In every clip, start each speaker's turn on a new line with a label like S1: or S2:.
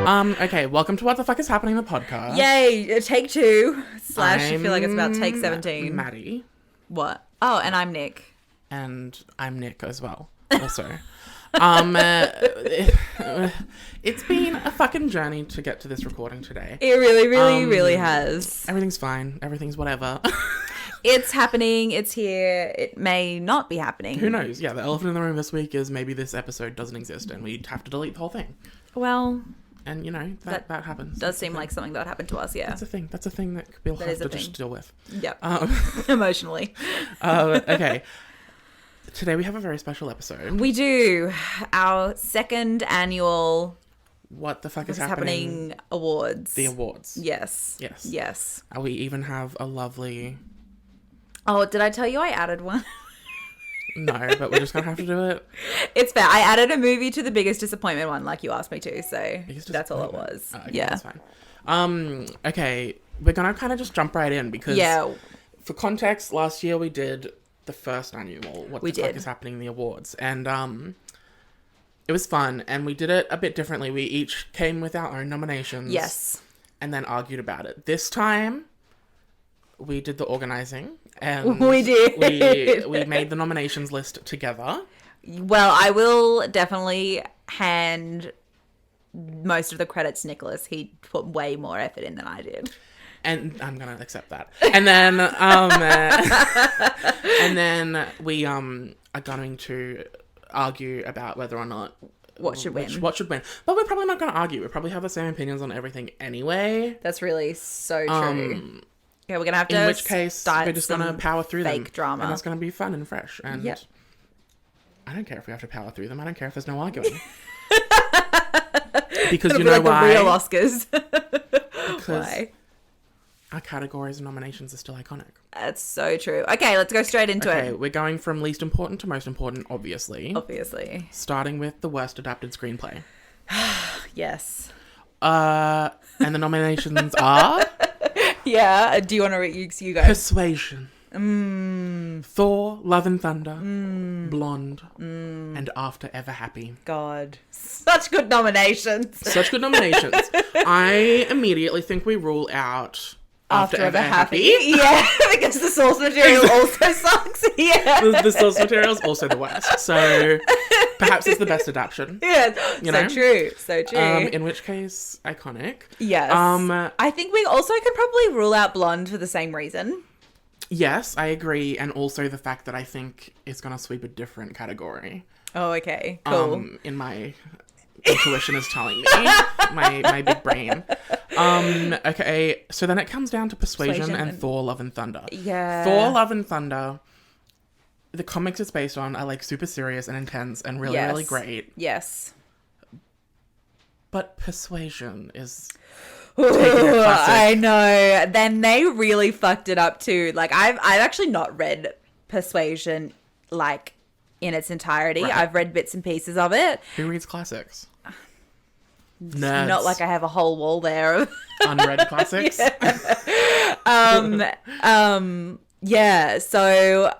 S1: Okay, welcome to What the Fuck is Happening, the podcast.
S2: Yay, take 2 / I feel like it's about take 17.
S1: Maddie.
S2: What? Oh, and I'm Nick.
S1: And I'm Nick as well, also. It's been a fucking journey to get to this recording today.
S2: It really has.
S1: Everything's fine. Everything's whatever.
S2: It's happening. It's here. It may not be happening.
S1: Who knows? Yeah, the elephant in the room this week is maybe this episode doesn't exist and we'd have to delete the whole thing.
S2: Well...
S1: And, you know, that happens.
S2: Does seem like something that would happen to us, yeah.
S1: That's a thing. That's a thing that we'll have to just deal with.
S2: Yep. Emotionally.
S1: Okay. Today we have a very special episode.
S2: We do. Our second annual...
S1: What the Fuck is Happening
S2: awards.
S1: The awards.
S2: Yes. We
S1: even have a lovely...
S2: Oh, did I tell you I added one?
S1: No, but we're just going to have to do it.
S2: It's fair. I added a movie to the biggest disappointment one like you asked me to, so that's all it was.
S1: Oh, okay,
S2: yeah.
S1: That's fine. Okay, we're going to kind of just jump right in because for context, last year we did the first annual What the Fuck is Happening, the awards. And it was fun, and we did it a bit differently. We each came with our own nominations.
S2: Yes.
S1: And then argued about it. This time, we did the organising. And
S2: we did.
S1: We made the nominations list together.
S2: Well, I will definitely hand most of the credits to Nicholas. He put way more effort in than I did.
S1: And I'm going to accept that. And then and then we are going to argue about whether or not
S2: what should win.
S1: But we're probably not going to argue. We probably have the same opinions on everything anyway.
S2: That's really so true. Yeah, we're going to have to...
S1: In which case, we're just going to power through them.
S2: Fake drama.
S1: And it's going to be fun and fresh. And I don't care if we have to power through them. I don't care if there's no arguing. Because you know
S2: like
S1: why?
S2: The real Oscars.
S1: Because
S2: why?
S1: Our categories and nominations are still iconic.
S2: That's so true. Okay, let's go straight into it.
S1: Okay, we're going from least important to most important, obviously.
S2: Obviously.
S1: Starting with the worst adapted screenplay.
S2: Yes.
S1: And the nominations are...
S2: Yeah, do you want to you go?
S1: Persuasion. Thor, Love and Thunder, Blonde, and After Ever Happy.
S2: God. Such good nominations. I
S1: immediately think we rule out After Ever Happy.
S2: Yeah, because the source material also sucks. Yeah.
S1: The source material is also the worst. So perhaps it's the best adaptation.
S2: Yeah, so true.
S1: In which case, iconic.
S2: Yes. I think we also could probably rule out Blonde for the same reason.
S1: Yes, I agree. And also the fact that I think it's going to sweep a different category.
S2: Oh, okay. Cool.
S1: In my intuition is telling me. my big brain. Okay, so then it comes down to Persuasion and Thor, Love and Thunder.
S2: Yeah.
S1: Thor, Love and Thunder, the comics it's based on are like super serious and intense and really, really great.
S2: Yes.
S1: But Persuasion is...
S2: Ooh, I know. Then they really fucked it up too. Like I've actually not read Persuasion like in its entirety. Right. I've read bits and pieces of it.
S1: Who reads classics?
S2: Nerds. Not like I have a whole wall there of
S1: unread classics.
S2: Yeah. So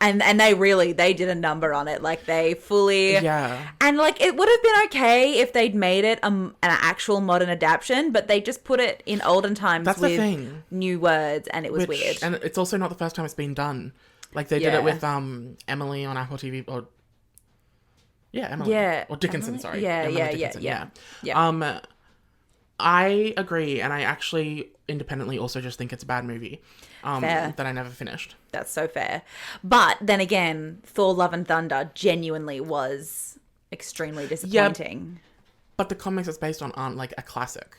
S2: and they did a number on it. Like they fully and like it would have been okay if they'd made it an actual modern adaptation, but they just put it in olden times with new words, and it was weird.
S1: And it's also not the first time it's been done. Like they did it with Emily on Apple TV or Emily. Yeah. Or Dickinson, sorry.
S2: Yeah.
S1: I agree, and I actually independently also just think it's a bad movie that I never finished.
S2: That's so fair. But then again, Thor, Love and Thunder genuinely was extremely disappointing.
S1: Yep. But the comics it's based on aren't like a classic.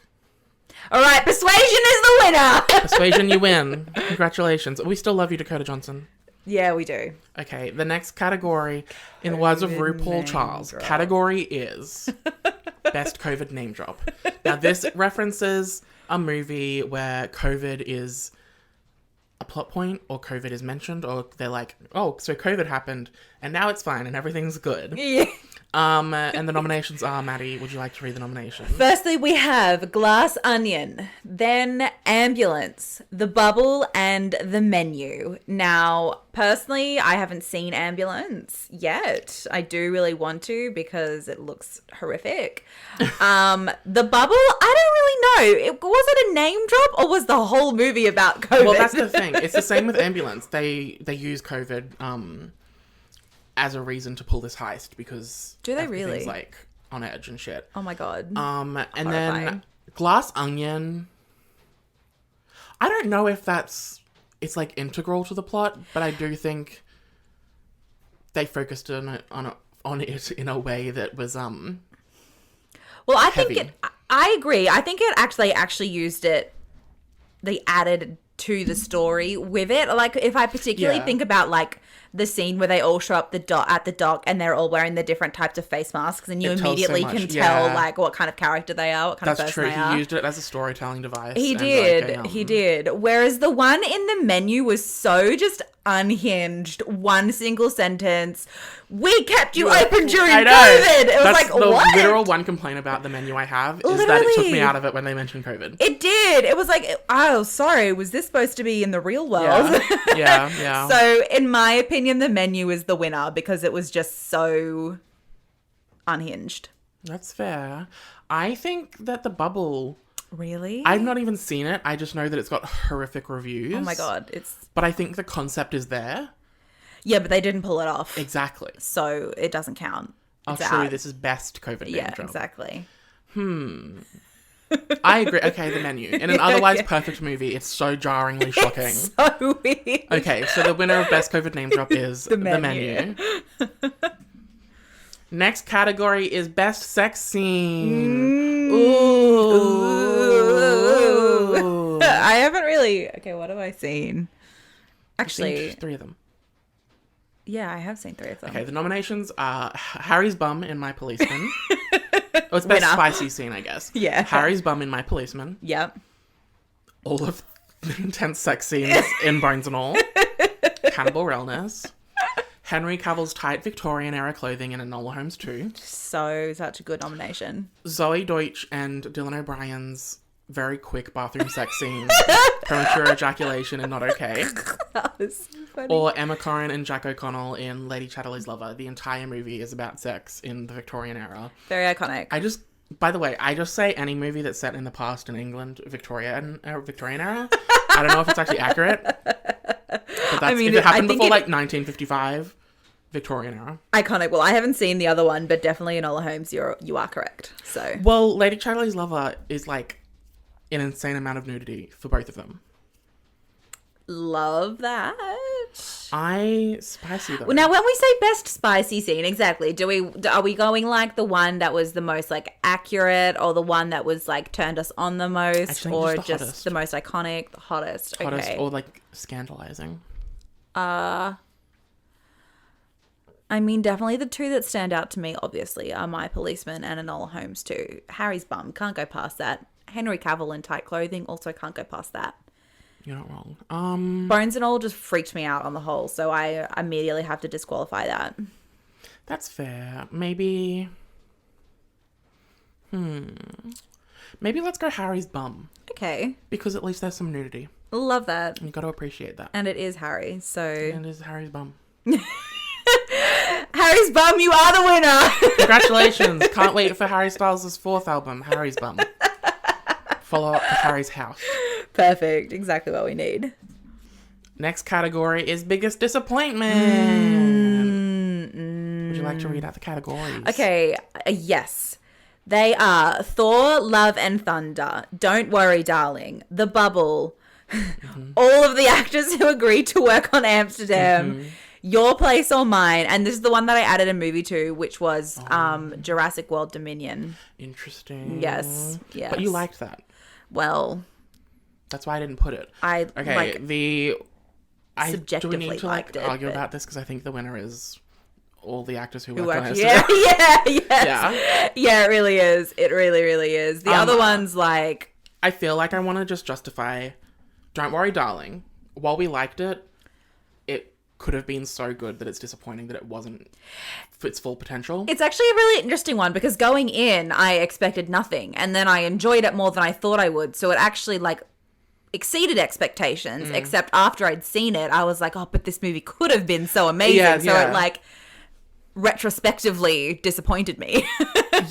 S2: All right, Persuasion is the winner.
S1: Persuasion, you win. Congratulations. We still love you, Dakota Johnson.
S2: Yeah, we do.
S1: Okay, the next category, in the words of RuPaul Charles, category is Best COVID Name Drop. Now, this references a movie where COVID is a plot point, or COVID is mentioned, or they're like, oh, so COVID happened, and now it's fine, and everything's good.
S2: Yeah.
S1: And the nominations are, Maddie, would you like to read the nominations?
S2: Firstly, we have Glass Onion, then Ambulance, The Bubble, and The Menu. Now, personally, I haven't seen Ambulance yet. I do really want to because it looks horrific. The Bubble, I don't really know. Was it a name drop or was the whole movie about COVID?
S1: Well, that's the thing. It's the same with Ambulance. They use COVID as a reason to pull this heist because
S2: do they really
S1: like on edge and shit.
S2: Oh my god.
S1: And then Glass Onion, I don't know if it's like integral to the plot, but I do think they focused on it in a way that was
S2: well, I
S1: heavy.
S2: think I agree. I think it actually used it. They added to the story with it. Like if I particularly think about like the scene where they all show up at the dock and they're all wearing the different types of face masks and you immediately can tell like what kind of character they are, what kind of person they are.
S1: He used it as a storytelling device.
S2: He did. He did. Whereas the one in the menu was so just unhinged. One single sentence. We kept you open during COVID. It was like, what?
S1: The literal one complaint about the menu I have is that it took me out of it when they mentioned COVID.
S2: It did. It was like, oh, sorry, was this supposed to be in the real world?
S1: Yeah.
S2: So, in my opinion, the menu is the winner because it was just so unhinged.
S1: That's fair. I think that The Bubble...
S2: Really?
S1: I've not even seen it. I just know that it's got horrific reviews.
S2: Oh my god,
S1: But I think the concept is there.
S2: Yeah, but they didn't pull it off.
S1: Exactly.
S2: So it doesn't count.
S1: True. This is best COVID name
S2: Yeah,
S1: job.
S2: Exactly.
S1: I agree. Okay, The Menu. In an otherwise perfect movie, it's so jarringly shocking.
S2: It's so weird.
S1: Okay, so the winner of best COVID name drop is The Menu. Next category is best sex scene.
S2: Ooh. I haven't really... Okay, what have I seen? Actually...
S1: I've seen 3 of them.
S2: Yeah, I have seen 3 of them.
S1: Okay, the nominations are Harry's bum in My Policeman. Oh, it's best spicy scene, I guess.
S2: Yeah.
S1: Harry's bum in My Policeman.
S2: Yep.
S1: All of the intense sex scenes in Bones and All. Cannibal Realness. Henry Cavill's tight Victorian era clothing in Enola Holmes 2.
S2: Such a good nomination.
S1: Zoe Deutsch and Dylan O'Brien's very quick bathroom sex scene. Premature ejaculation and Not Okay.
S2: That was so funny.
S1: Or Emma Corrin and Jack O'Connell in Lady Chatterley's Lover. The entire movie is about sex in the Victorian era.
S2: Very iconic.
S1: By the way, I just say any movie that's set in the past in England, Victorian era. I don't know if it's actually accurate. But if it happened before like 1955, Victorian era.
S2: Iconic. Well, I haven't seen the other one, but definitely Enola Holmes, you are correct. So.
S1: Well, Lady Chatterley's Lover is like an insane amount of nudity for both of them.
S2: Love that.
S1: Spicy though.
S2: Now, when we say best spicy scene, exactly, are we going like the one that was the most like accurate, or the one that was like turned us on the most, or just the most iconic, the hottest? Okay.
S1: Or like scandalizing.
S2: I mean, definitely the 2 that stand out to me, obviously, are My Policeman and Enola Holmes 2. Harry's bum, can't go past that. Henry Cavill in tight clothing, also can't go past that.
S1: You're not wrong.
S2: Bones and All just freaked me out on the whole, so I immediately have to disqualify that.
S1: That's fair. Maybe... Maybe let's go Harry's bum.
S2: Okay.
S1: Because at least there's some nudity.
S2: Love that.
S1: You got to appreciate that.
S2: And it is Harry, so...
S1: And it is Harry's bum.
S2: Harry's bum, you are the winner!
S1: Congratulations. Can't wait for Harry Styles' 4th album, Harry's Bum. Follow up to Harry's House.
S2: Perfect. Exactly what we need.
S1: Next category is biggest disappointment. Would you like to read out the categories?
S2: Okay. Yes. They are Thor, Love and Thunder, Don't Worry Darling, The Bubble, all of the actors who agreed to work on Amsterdam, Your Place or Mine, and this is the one that I added a movie to, which was Jurassic World Dominion.
S1: Interesting.
S2: Yes.
S1: But you liked that.
S2: Well,
S1: that's why I didn't put it.
S2: Subjectively
S1: do we need to
S2: liked it,
S1: argue about this? Because I think the winner is all the actors who worked on it.
S2: Yeah, it really is. It really, really is. The other ones, like...
S1: I feel like I want to just justify Don't Worry Darling. While we liked it, it could have been so good that it's disappointing that it wasn't its full potential?
S2: It's actually a really interesting one because going in, I expected nothing, and then I enjoyed it more than I thought I would. So it actually like exceeded expectations, except after I'd seen it, I was like, oh, but this movie could have been so amazing. So it like retrospectively disappointed me.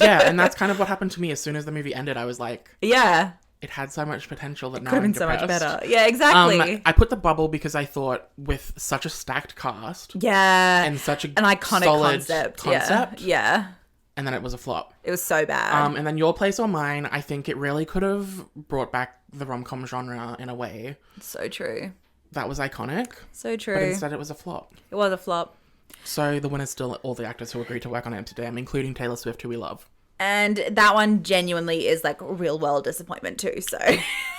S1: Yeah, and that's kind of what happened to me. As soon as the movie ended, I was like,
S2: yeah,
S1: it had so much potential that now
S2: could have
S1: I'm
S2: been so much
S1: depressed.
S2: better. Yeah, exactly.
S1: I put the bubble because I thought with such a stacked cast,
S2: and
S1: such an
S2: iconic
S1: solid
S2: concept, yeah,
S1: and then it was a flop.
S2: It was so bad.
S1: And then Your Place or Mine, I think it really could have brought back the rom-com genre in a way.
S2: So true.
S1: That was iconic.
S2: So true.
S1: But instead, it was a flop.
S2: It was a flop.
S1: So the winner's still all the actors who agreed to work on Amsterdam, including Taylor Swift, who we love.
S2: And that one genuinely is like a real world disappointment too, so.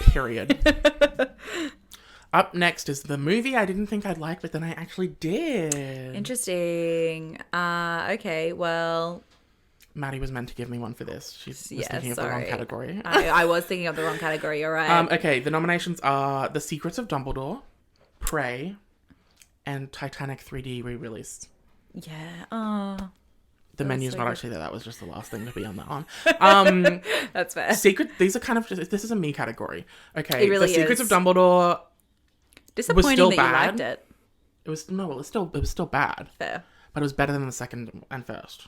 S1: Period. Up next is the movie I didn't think I'd like, but then I actually did.
S2: Interesting. Okay, well.
S1: Maddie was meant to give me one for this. She was thinking of the wrong category.
S2: I was thinking of the wrong category, you're right.
S1: Okay, the nominations are The Secrets of Dumbledore, Prey, and Titanic 3D re-release.
S2: Yeah,
S1: The menu's not actually there. That was just the last thing to be on that one.
S2: That's fair.
S1: These are kind of just, this is a me category. Okay,
S2: it really
S1: The Secrets
S2: is.
S1: of Dumbledore
S2: Disappointing
S1: was still
S2: that
S1: bad.
S2: you liked it.
S1: It was still bad.
S2: Fair.
S1: But it was better than the second and first.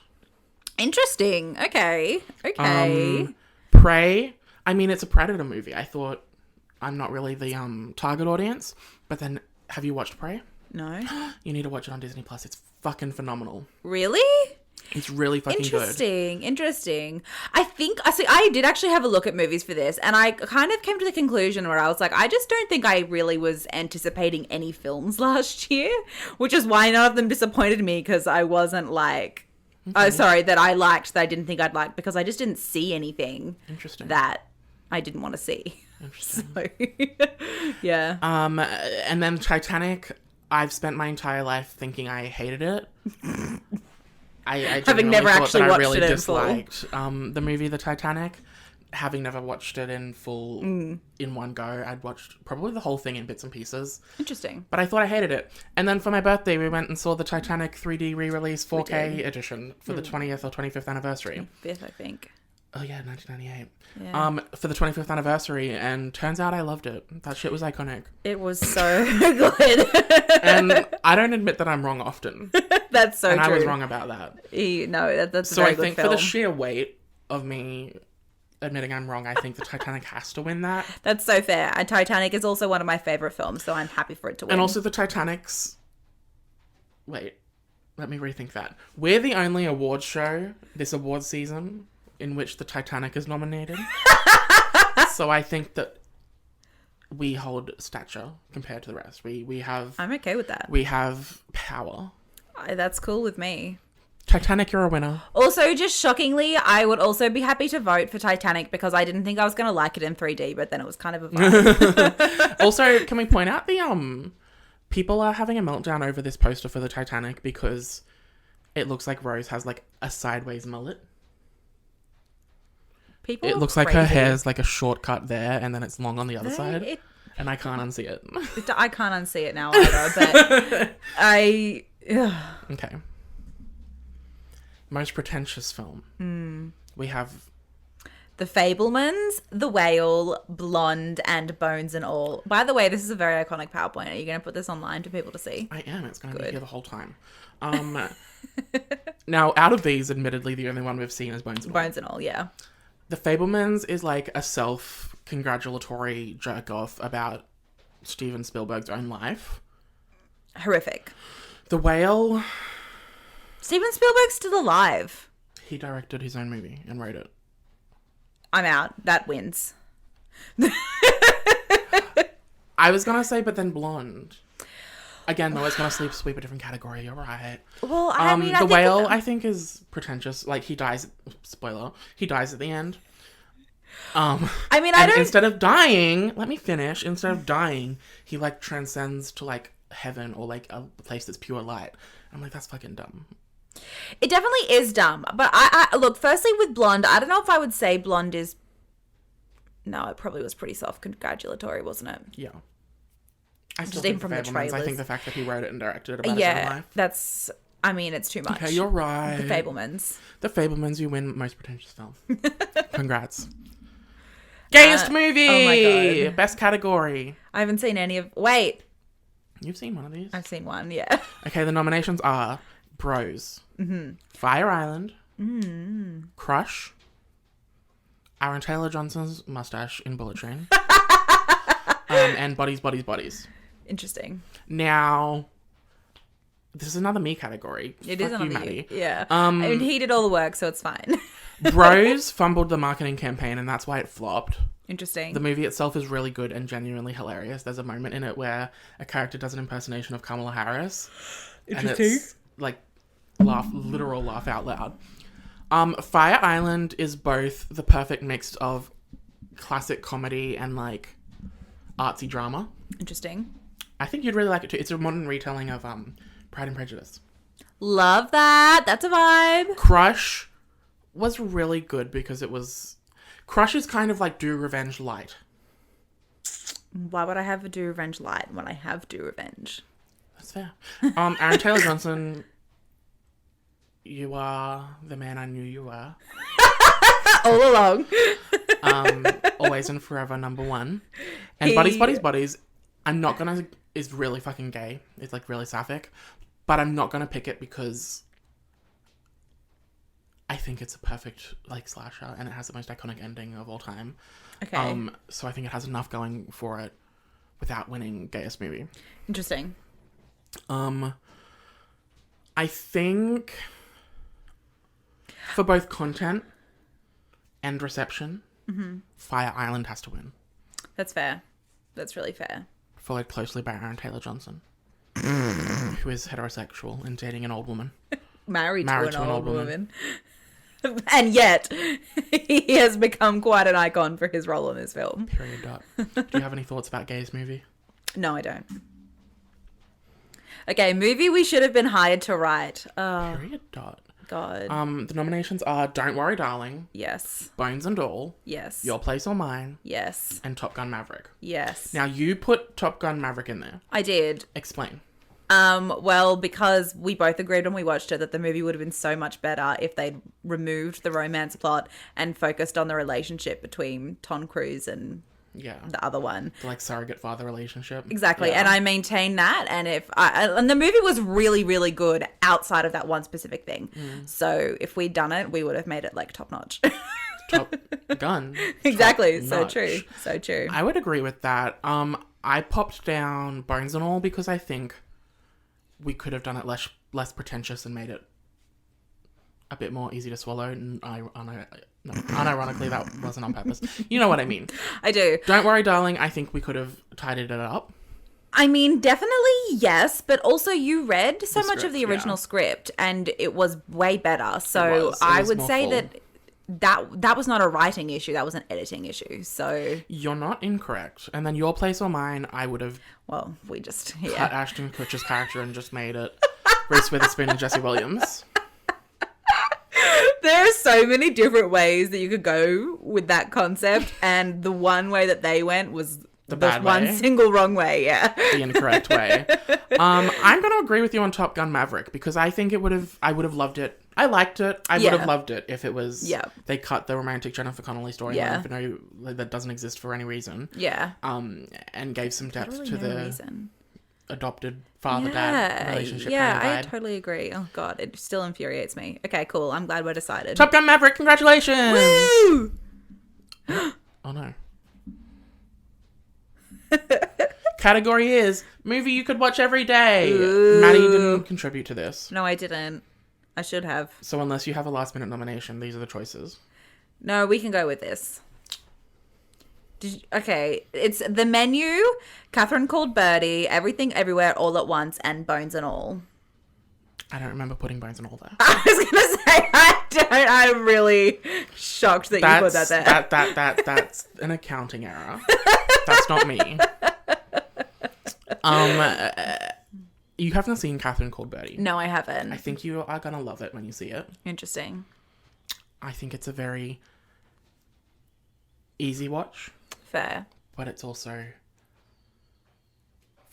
S2: Interesting. Okay.
S1: Prey. I mean, it's a Predator movie. I thought I'm not really the target audience, but then have you watched Prey?
S2: No.
S1: You need to watch it on Disney Plus. It's fucking phenomenal.
S2: Really?
S1: It's really fucking good.
S2: Interesting. I did actually have a look at movies for this, and I kind of came to the conclusion where I was like, I just don't think I really was anticipating any films last year, which is why none of them disappointed me, because I wasn't like, that I liked that I didn't think I'd like, because I just didn't see anything that I didn't want to see.
S1: Interesting.
S2: So, yeah.
S1: And then Titanic, I've spent my entire life thinking I hated it. I
S2: having never actually watched
S1: really
S2: it in
S1: disliked the movie The Titanic. Having never watched it in full in one go, I'd watched probably the whole thing in bits and pieces.
S2: Interesting.
S1: But I thought I hated it. And then for my birthday, we went and saw the Titanic 3D re-release 4K edition for the 20th or 25th anniversary.
S2: 25th, I think.
S1: Oh yeah, 1998.
S2: Yeah.
S1: For the 25th anniversary, and turns out I loved it. That shit was iconic.
S2: It was so good.
S1: And I don't admit that I'm wrong often.
S2: That's so
S1: and
S2: true.
S1: I was wrong about that.
S2: That's a
S1: so
S2: very
S1: I
S2: good
S1: think
S2: film.
S1: for the sheer weight of me admitting I'm wrong, I think the Titanic has to win that.
S2: That's so fair. And Titanic is also one of my favorite films, so I'm happy for it to win.
S1: And also the Titanic's... Wait, let me rethink that. We're the only award show this award season in which the Titanic is nominated. So I think that we hold stature compared to the rest. We have...
S2: I'm okay with that.
S1: We have power.
S2: That's cool with me.
S1: Titanic, you're a winner.
S2: Also, just shockingly, I would also be happy to vote for Titanic because I didn't think I was going to like it in 3D, but then it was kind of a vibe.
S1: Also, can we point out the people are having a meltdown over this poster for the Titanic because it looks like Rose has like a sideways mullet. It looks like her hair's like a shortcut there and then it's long on the other side. And I can't unsee it.
S2: I can't unsee it now either, but
S1: Okay. Most pretentious film. We have
S2: The Fabelmans, The Whale, Blonde, and Bones and All. By the way, this is a very iconic PowerPoint. Are you going to put this online for people to see?
S1: I am. It's going to be here the whole time. Now, out of these, admittedly, the only one we've seen is Bones and All.
S2: Bones and All, yeah.
S1: The Fabelmans is like a self-congratulatory jerk-off about Steven Spielberg's own life.
S2: Horrific.
S1: The Whale...
S2: Steven Spielberg's still alive.
S1: He directed his own movie and wrote it.
S2: I'm out. That wins.
S1: I was going to say, but then Blonde. Again, though, it's going to sweep a different category. You're right.
S2: Well, I mean,
S1: The Whale, I think, is pretentious. Like, he dies... Spoiler. He dies at the end.
S2: I mean, I don't...
S1: Instead of dying... Let me finish. Instead of dying, he, like, transcends to, like, heaven or, like, a place that's pure light. I'm like, that's fucking dumb.
S2: It definitely is dumb. But I look, firstly, with Blonde, I don't know if I would say Blonde is... No, it probably was pretty self-congratulatory, wasn't it?
S1: Yeah. I still think from the trailers. I think the fact that he wrote it and directed it about his own life.
S2: That's... I mean, it's too much.
S1: Okay, you're right.
S2: The Fabelmans.
S1: The Fabelmans, you win most pretentious film. Congrats. Gayest movie! Oh my God. Best category.
S2: I haven't seen any of... Wait.
S1: You've seen one of these?
S2: I've seen one, yeah.
S1: Okay, the nominations are Bros, Fire Island, Crush, Aaron Taylor Johnson's mustache in Bullet Train, and Bodies, Bodies, Bodies.
S2: Interesting.
S1: Now... This is another me category.
S2: It is another Maddie. Yeah. I mean, he did all the work, so it's fine.
S1: Bros fumbled the marketing campaign, and that's why it flopped.
S2: Interesting.
S1: The movie itself is really good and genuinely hilarious. There's a moment in it where a character does an impersonation of Kamala Harris.
S2: Interesting.
S1: And it's like literal laugh out loud. Fire Island is both the perfect mix of classic comedy and like artsy drama.
S2: Interesting.
S1: I think you'd really like it too. It's a modern retelling of Pride and Prejudice.
S2: Love that. That's a vibe.
S1: Crush was really good because it was... Crush is kind of like Do Revenge light.
S2: Why would I have a Do Revenge light when I have Do Revenge?
S1: That's fair. Aaron Taylor Johnson, you are the man I knew you were.
S2: All along.
S1: Always and forever #1. And Bodies, Bodies, Bodies, I'm not gonna... is really fucking gay. It's like really sapphic. But I'm not gonna pick it because I think it's a perfect like slasher and it has the most iconic ending of all time.
S2: Okay.
S1: So I think it has enough going for it without winning gayest movie.
S2: Interesting.
S1: I think for both content and reception, Fire Island has to win.
S2: That's fair. That's really fair.
S1: Followed closely by Aaron Taylor Johnson, who is heterosexual and dating an old woman.
S2: Married to an old woman. And yet, he has become quite an icon for his role in this film.
S1: Period. Do you have any thoughts about Gay's movie?
S2: No, I don't. Okay, movie we should have been hired to write.
S1: Period.
S2: God.
S1: The nominations are Don't Worry Darling.
S2: Yes.
S1: Bones and All.
S2: Yes.
S1: Your Place or Mine.
S2: Yes.
S1: And Top Gun Maverick.
S2: Yes.
S1: Now, you put Top Gun Maverick in there.
S2: I did.
S1: Explain.
S2: Well, because we both agreed when we watched it that the movie would have been so much better if they'd removed the romance plot and focused on the relationship between Tom Cruise and the other one.
S1: The, like, surrogate father relationship.
S2: Exactly.
S1: Yeah.
S2: And I maintain that. And and the movie was really, really good outside of that one specific thing. So if we'd done it, we would have made it like top notch.
S1: Top Gun.
S2: Exactly.
S1: Top
S2: so
S1: notch.
S2: true. So true.
S1: I would agree with that. I popped down Bones and All because I think we could have done it less pretentious and made it a bit more easy to swallow. And unironically, that wasn't on purpose. You know what I mean.
S2: I do.
S1: Don't Worry, Darling, I think we could have tidied it up.
S2: I mean, definitely yes, but also you read so much of the original script and it was way better. So I would say that was not a writing issue, that was an editing issue. So
S1: you're not incorrect. And then Your Place or Mine, I would have
S2: we just
S1: cut Ashton Kutcher's character and just made it Reese Witherspoon and Jesse Williams.
S2: There are so many different ways that you could go with that concept, and the one way that they went was
S1: the bad
S2: one
S1: way.
S2: Single wrong way,
S1: the incorrect way. I'm going to agree with you on Top Gun Maverick because I think I would have loved it. I liked it. I would have loved it if it was they cut the romantic Jennifer Connelly story that doesn't exist for any reason.
S2: Yeah.
S1: And gave some depth
S2: Literally
S1: to
S2: no
S1: the
S2: reason.
S1: Adopted father-dad relationship.
S2: Yeah,
S1: kind of
S2: I totally agree. Oh god, it still infuriates me. Okay, cool. I'm glad we're decided.
S1: Top Gun Maverick, congratulations!
S2: Woo!
S1: Oh no. Category is movie you could watch every day.
S2: Ooh.
S1: Maddie didn't contribute to this.
S2: No, I didn't. I should have.
S1: So unless you have a last minute nomination, these are the choices.
S2: No, we can go with this. Okay, it's The Menu, Catherine Called Birdie, Everything Everywhere All at Once, and Bones and All.
S1: I don't remember putting Bones and All there.
S2: I was gonna say I don't. I'm really shocked that you put that there.
S1: That's an accounting error. That's not me. You haven't seen Catherine Called Birdie.
S2: No, I haven't.
S1: I think you are gonna love it when you see it.
S2: Interesting.
S1: I think it's a very easy watch.
S2: Fair.
S1: But it's also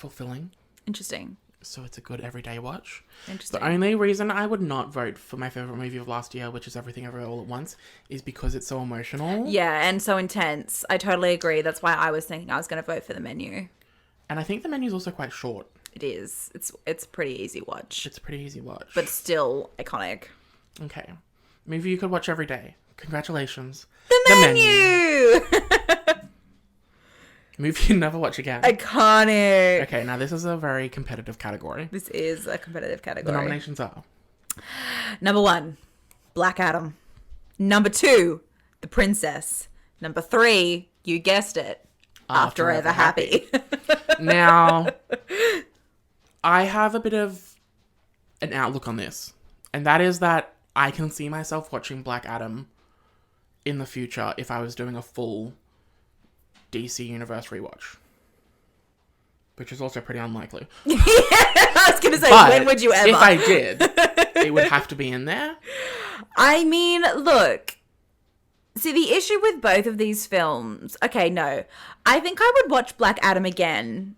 S1: fulfilling.
S2: Interesting.
S1: So it's a good everyday watch.
S2: Interesting.
S1: The only reason I would not vote for my favourite movie of last year, which is Everything Everywhere All at Once, is because it's so emotional.
S2: Yeah, and so intense. I totally agree. That's why I was thinking I was going to vote for The Menu.
S1: And I think The Menu is also quite short.
S2: It is. It's a pretty easy watch.
S1: It's a pretty easy watch.
S2: But still iconic.
S1: Okay. Movie you could watch every day. Congratulations.
S2: The Menu!
S1: Movie you never watch again.
S2: Iconic.
S1: Okay, now this is a very competitive category.
S2: This is a competitive category.
S1: The nominations are...
S2: Number 1, Black Adam. Number 2, The Princess. Number 3, you guessed it, After Ever Happy.
S1: Now, I have a bit of an outlook on this. And that is that I can see myself watching Black Adam in the future if I was doing a full DC Universe rewatch. Which is also pretty unlikely.
S2: Yeah, I was going to say,
S1: but
S2: when would you ever?
S1: If I did, it would have to be in there.
S2: I mean, look. See, the issue with both of these films... Okay, no. I think I would watch Black Adam again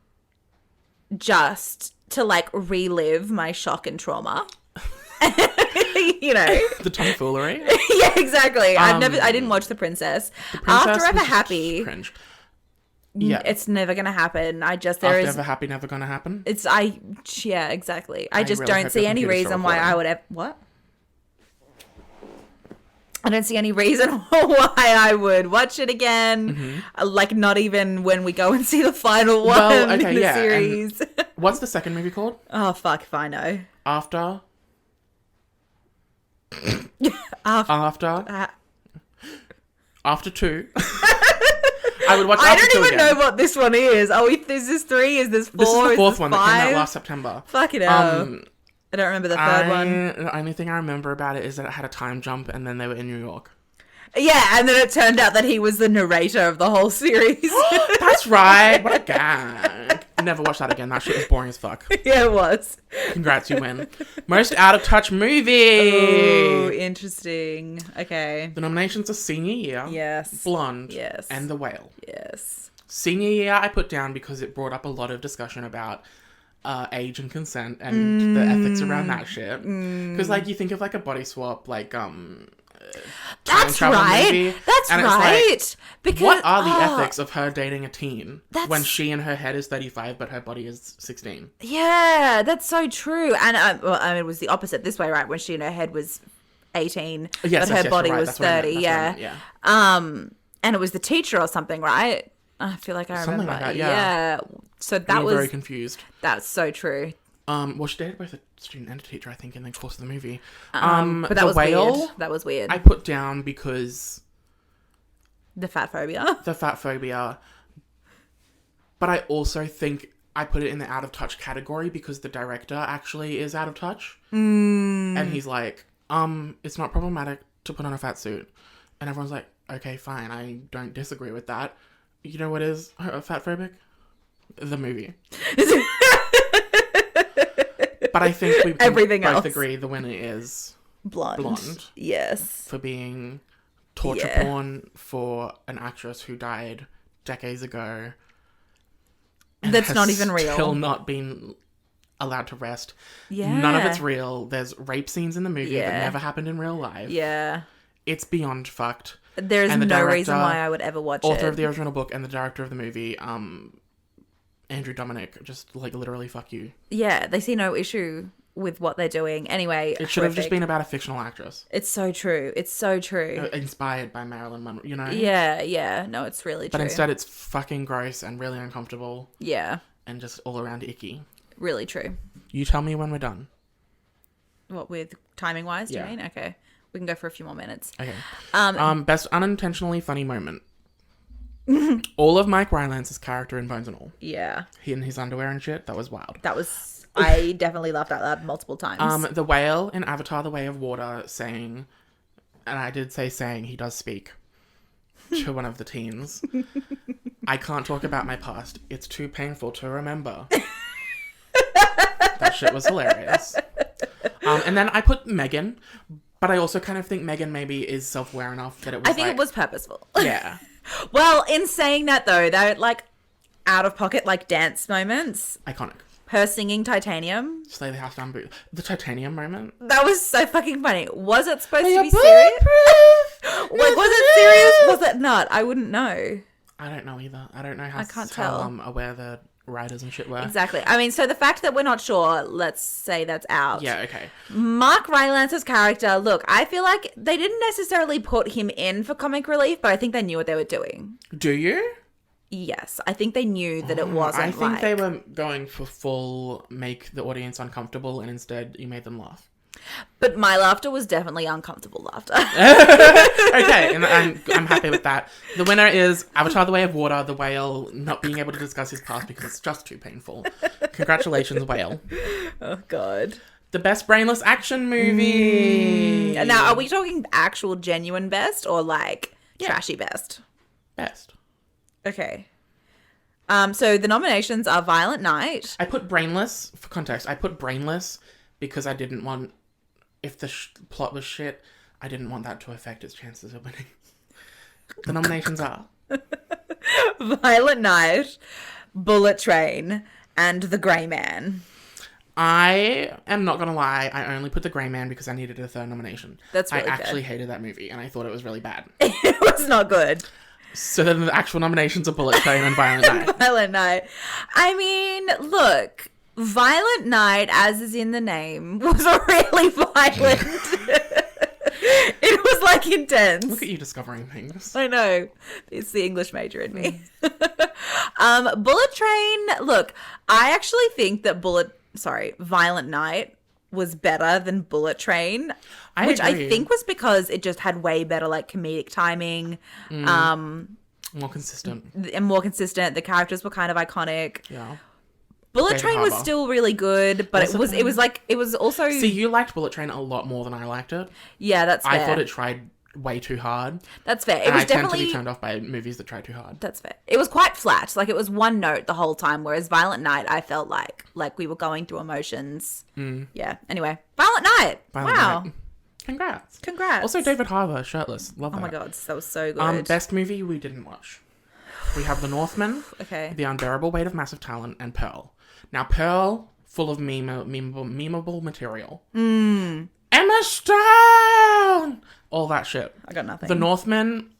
S2: just to, like, relive my shock and trauma. You know,
S1: the tomfoolery.
S2: Yeah, exactly. I didn't watch The Princess. After Ever Happy.
S1: Cringe. Yeah,
S2: it's never gonna happen.
S1: Ever Happy never gonna happen.
S2: Yeah, exactly. I just
S1: really
S2: don't see any reason why I would what. I don't see any reason why I would watch it again. Mm-hmm. Like, not even when we go and see the final one in the series.
S1: What's the second movie called?
S2: Oh, fuck if I know.
S1: After 2. I would watch After 2
S2: I don't even
S1: again.
S2: know what this one is. Is this 3? Is this 4?
S1: This is the 4th
S2: is
S1: one
S2: 5?
S1: that came out last September.
S2: Fuck it hell. I don't remember the third one.
S1: The only thing I remember about it is that it had a time jump and then they were in New York.
S2: Yeah, and then it turned out that he was the narrator of the whole series.
S1: That's right. What a gag. Never watch that again. That shit was boring as fuck.
S2: Yeah, it was.
S1: Congrats, you win. Most out of touch movie.
S2: Oh, interesting. Okay.
S1: The nominations are Senior Year.
S2: Yes.
S1: Blonde.
S2: Yes.
S1: And The Whale.
S2: Yes.
S1: Senior Year I put down because it brought up a lot of discussion about age and consent and the ethics around that shit. Because, like, you think of, like, a body swap, like,
S2: That's right.
S1: Movie,
S2: That's right.
S1: Like,
S2: because
S1: what are the ethics of her dating a teen when she in her head is 35 but her body is 16?
S2: Yeah, that's so true. And it was the opposite this way, right? When she in her head was 18, but her body was 30. Yeah. And it was the teacher or something, right? I feel like I remember.
S1: Something like that, yeah.
S2: So that was
S1: very confused.
S2: That's so true.
S1: Well, she dated both a student and a teacher, I think, in the course of the movie.
S2: But that was
S1: Whale,
S2: weird. That was weird.
S1: I put down because
S2: the fat phobia.
S1: But I also think I put it in the out of touch category because the director actually is out of touch. And he's like, it's not problematic to put on a fat suit. And everyone's like, okay, fine, I don't disagree with that. You know what is fat phobic? The movie. But I think we both agree the winner is Blonde.
S2: Yes.
S1: For being torture porn for an actress who died decades ago.
S2: That's not even real.
S1: Still not been allowed to rest.
S2: Yeah.
S1: None of it's real. There's rape scenes in the movie that never happened in real life.
S2: Yeah.
S1: It's beyond fucked.
S2: There's no reason why I would ever watch it.
S1: Author of the original book and the director of the movie, Andrew Dominic, just like literally fuck you.
S2: Yeah, they see no issue with what they're doing. Anyway,
S1: it should have just been about a fictional actress.
S2: It's so true. It's so true.
S1: Inspired by Marilyn Monroe, you know?
S2: Yeah. No, it's really true.
S1: But instead it's fucking gross and really uncomfortable.
S2: Yeah.
S1: And just all around icky.
S2: Really true.
S1: You tell me when we're done.
S2: What, with timing wise, do you mean? Okay. We can go for a few more minutes.
S1: Okay. Best unintentionally funny moment. All of Mike Rylance's character in Bones and All.
S2: Yeah.
S1: He in his underwear and shit. That was wild.
S2: I definitely laughed out loud multiple times.
S1: The whale in Avatar: The Way of Water saying, and I did say saying, he does speak to one of the teens. I can't talk about my past. It's too painful to remember. That shit was hilarious. And then I put Megan, but I also kind of think Megan maybe is self-aware enough that it was
S2: I think it was purposeful.
S1: Yeah.
S2: Well, in saying that though, like, out-of-pocket, like, dance moments.
S1: Iconic.
S2: Her singing Titanium.
S1: Slay the house down boot. The Titanium moment.
S2: That was so fucking funny. Was it supposed to be serious? Like, was it serious? Was it not? I wouldn't know.
S1: I don't know either. I don't know how,
S2: I can't tell.
S1: aware the writers and shit were.
S2: Exactly. I mean, so the fact that we're not sure, let's say that's out.
S1: Yeah, okay.
S2: Mark Rylance's character, look, I feel like they didn't necessarily put him in for comic relief, but I think they knew what they were doing.
S1: Do you?
S2: Yes, I think they knew that it wasn't.
S1: I think they were going for full make the audience uncomfortable, and instead you made them laugh.
S2: But my laughter was definitely uncomfortable laughter.
S1: Okay, and I'm happy with that. The winner is Avatar: The Way of Water, the whale not being able to discuss his past because it's just too painful. Congratulations, whale.
S2: Oh, God.
S1: The best brainless action movie.
S2: Now, are we talking actual genuine best or like trashy best?
S1: Best.
S2: Okay. So the nominations are Violent Night.
S1: I put brainless, for context, I put brainless because I didn't want, if the plot was shit, I didn't want that to affect its chances of winning. The nominations are
S2: Violent Night, Bullet Train, and The Grey Man.
S1: I am not going to lie, I only put The Grey Man because I needed a third nomination.
S2: That's really
S1: I actually hated that movie and I thought it was really bad.
S2: It was not good.
S1: So then the actual nominations are Bullet Train and Violent Night.
S2: Violent Night. I mean, look, Violent Night, as is in the name, was really violent. It was like intense.
S1: Look at you discovering things.
S2: I know. It's the English major in me. Bullet Train, look, I actually think that Violent Night was better than Bullet Train, which
S1: agree.
S2: I think was because it just had way better like comedic timing,
S1: More consistent.
S2: and more consistent. The characters were kind of iconic.
S1: Yeah.
S2: Bullet
S1: David
S2: Train
S1: Harbour.
S2: was still really good, but it was also.
S1: See, you liked Bullet Train a lot more than I liked it.
S2: Yeah, that's fair.
S1: I thought it tried way too hard.
S2: That's fair.
S1: I tend to be turned off by movies that try too hard.
S2: That's fair. It was quite flat. Like, it was one note the whole time, whereas Violent Night, I felt like we were going through emotions. Yeah. Anyway, Violent Night.
S1: Violent
S2: Wow.
S1: Night. Congrats.
S2: Congrats.
S1: Also, David Harbour, shirtless. Love that.
S2: Oh my God, that was so good.
S1: Best movie we didn't watch. We have The Northman,
S2: Okay.
S1: The Unbearable Weight of Massive Talent, and Pearl. Now, Pearl, full of memeable material. Emma Stone! All that shit.
S2: I got nothing.
S1: The Northman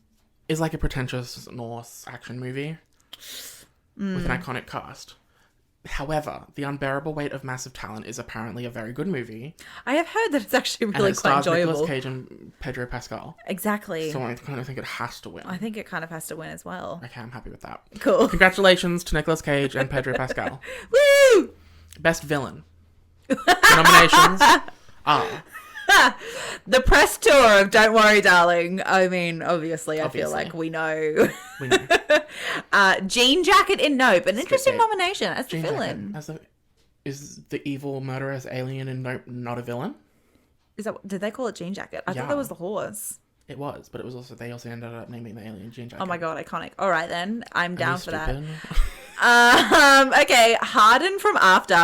S1: is like a pretentious Norse action movie with an iconic cast. However, The Unbearable Weight of Massive Talent is apparently a very good movie.
S2: I have heard that it's actually
S1: And
S2: really
S1: it
S2: quite
S1: stars
S2: enjoyable.
S1: Nicolas Cage and Pedro Pascal.
S2: Exactly.
S1: So I kind of think it has to win.
S2: I think it kind of has to win as well.
S1: Okay, I'm happy with that.
S2: Cool.
S1: Congratulations to Nicolas Cage and Pedro Pascal.
S2: Woo!
S1: Best Villain. The nominations are...
S2: The press tour of Don't Worry, Darling. I mean, obviously. I feel like we know.
S1: We know.
S2: Jean Jacket in Nope. An interesting
S1: Jacket.
S2: nomination as the
S1: Jean
S2: villain.
S1: Jacket is the evil murderous alien in Nope not a villain?
S2: Did they call it Jean Jacket? I thought that was the horse.
S1: It was, but it was also, they also ended up naming the alien Jean Jacket.
S2: Oh my God, iconic. All right then. I'm down for that.
S1: Stupid?
S2: Okay, Harden from After.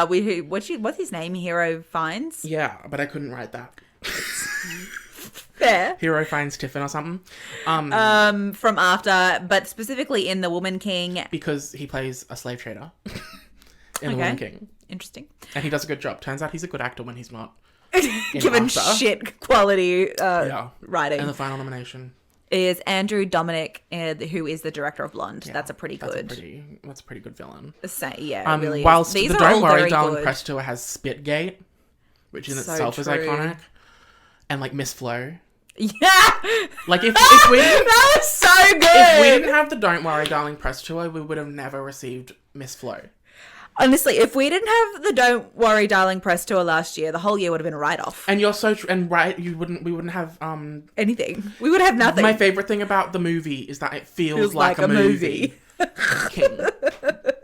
S2: What's his name? Hero Finds?
S1: Yeah, but I couldn't write that.
S2: Fair.
S1: Hero finds Tiffin or something.
S2: From After, but specifically in The Woman King.
S1: Because he plays a slave trader in The Woman King.
S2: Interesting.
S1: And he does a good job. Turns out he's a good actor when he's not.
S2: Given
S1: After.
S2: shit quality writing.
S1: And the final nomination
S2: is Andrew Dominic, who is the director of Blonde. Yeah, that's a pretty good
S1: villain.
S2: Really.
S1: Whilst
S2: These
S1: the
S2: are
S1: Don't
S2: all
S1: Worry
S2: very
S1: Darling
S2: good.
S1: press tour has Spitgate, which in
S2: So
S1: itself is
S2: true.
S1: iconic, and like Miss Flo.
S2: Yeah.
S1: Like if we
S2: that was so good.
S1: If we didn't have the Don't Worry Darling press tour, we would have never received Miss Flo.
S2: Honestly, if we didn't have the Don't Worry Darling press tour last year, the whole year would have been a write-off.
S1: And you're so and right, we wouldn't have
S2: anything. We would have nothing.
S1: My favorite thing about the movie is that it feels like a movie. King.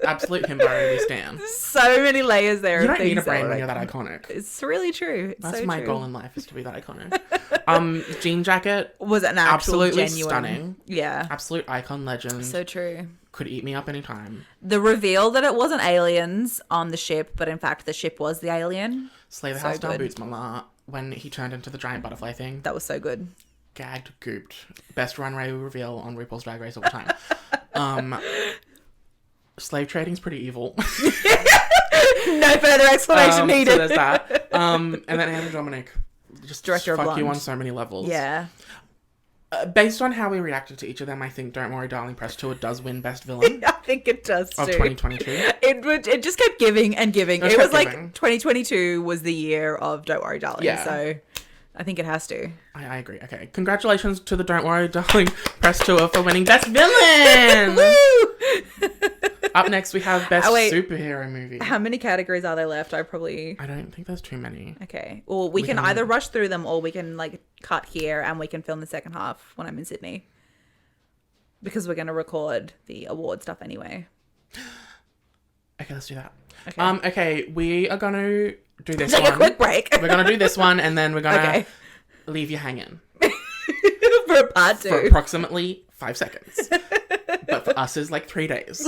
S1: Absolute himbo, we stand.
S2: So many layers there.
S1: You don't need a brain when you're that iconic.
S2: It's really true.
S1: That's so my goal in life, is to be that iconic. Jean Jacket
S2: was an
S1: absolutely
S2: genuine,
S1: stunning.
S2: Yeah,
S1: absolute icon legend.
S2: So true.
S1: Could eat me up anytime.
S2: The reveal that it wasn't aliens on the ship, but in fact the ship was the alien.
S1: Slay the house down boots, mama. When he turned into the giant butterfly thing.
S2: That was so good.
S1: Gagged, gooped. Best runway reveal on RuPaul's Drag Race all the time. slave trading's pretty evil.
S2: No further explanation needed.
S1: So there's that. And then Anna Dominic, just
S2: director of
S1: fuck
S2: Blonde.
S1: you on so many levels.
S2: Yeah.
S1: Based on how we reacted to each of them, I think Don't Worry Darling Press Tour does win Best Villain.
S2: I think it does too.
S1: Of 2022.
S2: It just kept giving and giving. It was like 2022 was the year of Don't Worry Darling. Yeah. So I think it has to.
S1: I agree. Okay. Congratulations to the Don't Worry Darling Press Tour for winning Best Villain!
S2: Woo!
S1: Up next, we have Best Superhero Movie.
S2: How many categories are there left?
S1: I don't think there's too many.
S2: Okay. Well, we can either rush through them or we can like cut here and we can film the second half when I'm in Sydney. Because we're going to record the award stuff anyway.
S1: Okay, let's do that. Okay, we are going to do this one.
S2: Take a quick break.
S1: We're going to do this one and then we're going to leave you hanging.
S2: For a part 2.
S1: For approximately 5 seconds. But for us is like 3 days.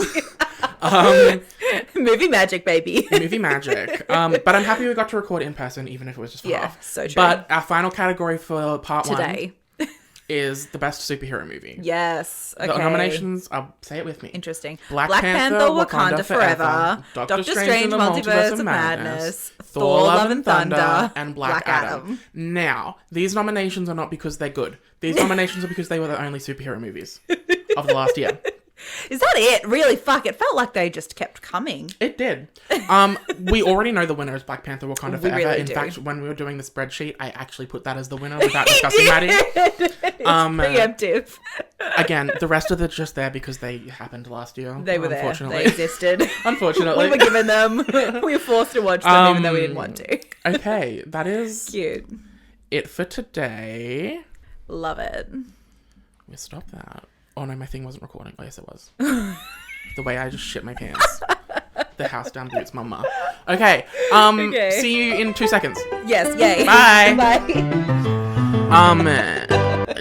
S2: Movie magic, baby.
S1: Movie magic. But I'm happy we got to record in person, even if it was just for half.
S2: So true.
S1: But our final category for part
S2: today
S1: 1 is the best superhero movie.
S2: Yes. Okay.
S1: The nominations, say it with me.
S2: Interesting.
S1: Black Panther, Wakanda Forever, Doctor Strange, Multiverse of Madness, Thor, Love and Thunder, and Black Adam. Now, these nominations are not because they're good. These nominations are because they were the only superhero movies of the last year.
S2: Is that it? Really? Fuck, it felt like they just kept coming.
S1: It did. We already know the winner is Black Panther Wakanda Forever. Really In fact, when we were doing the spreadsheet, I actually put that as the winner without discussing Maddie.
S2: Preemptive.
S1: Again, the rest of it's just there because they happened last year.
S2: They were there. They existed.
S1: Unfortunately.
S2: We were given them. We were forced to watch them even though we didn't want to.
S1: Okay, that is
S2: cute.
S1: It for today.
S2: Love it.
S1: We stopped that. Oh no, my thing wasn't recording. Oh yes, it was. The way I just shit my pants. The house down boots, mama. Okay. See you in 2 seconds.
S2: Yes. Yay.
S1: Bye.
S2: Bye.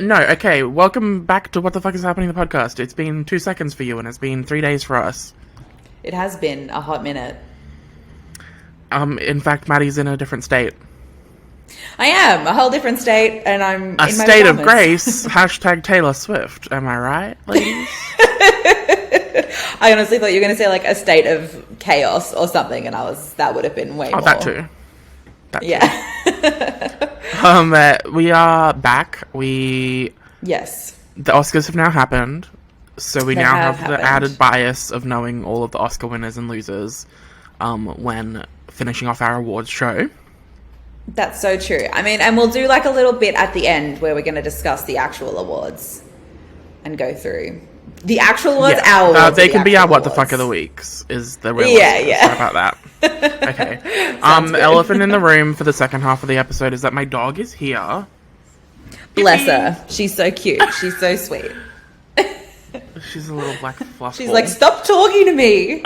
S1: No. Okay. Welcome back to What the Fuck Is Happening, the podcast. It's been 2 seconds for you, and it's been 3 days for us.
S2: It has been a hot minute.
S1: In fact, Maddie's in a different state.
S2: I am a whole different state, and I'm
S1: a
S2: in my
S1: state of
S2: pajamas.
S1: grace. Hashtag Taylor Swift. Am I right, ladies?
S2: I honestly thought you were going to say like a state of chaos or something, and that would have been way more.
S1: That too.
S2: Yeah.
S1: We are back.
S2: Yes.
S1: The Oscars have now happened, so we now have the added bias of knowing all of the Oscar winners and losers when finishing off our awards show.
S2: That's so true. I mean, and we'll do like a little bit at the end where we're going to discuss the actual awards and go through the actual awards. Our awards
S1: they can be our What the Fuck of the Weeks is the real
S2: yeah.
S1: How about that? Okay. Elephant in the room for the second half of the episode is that my dog is here.
S2: Bless her. She's so cute. She's so sweet.
S1: She's a little black fluff.
S2: She's like, stop talking to me.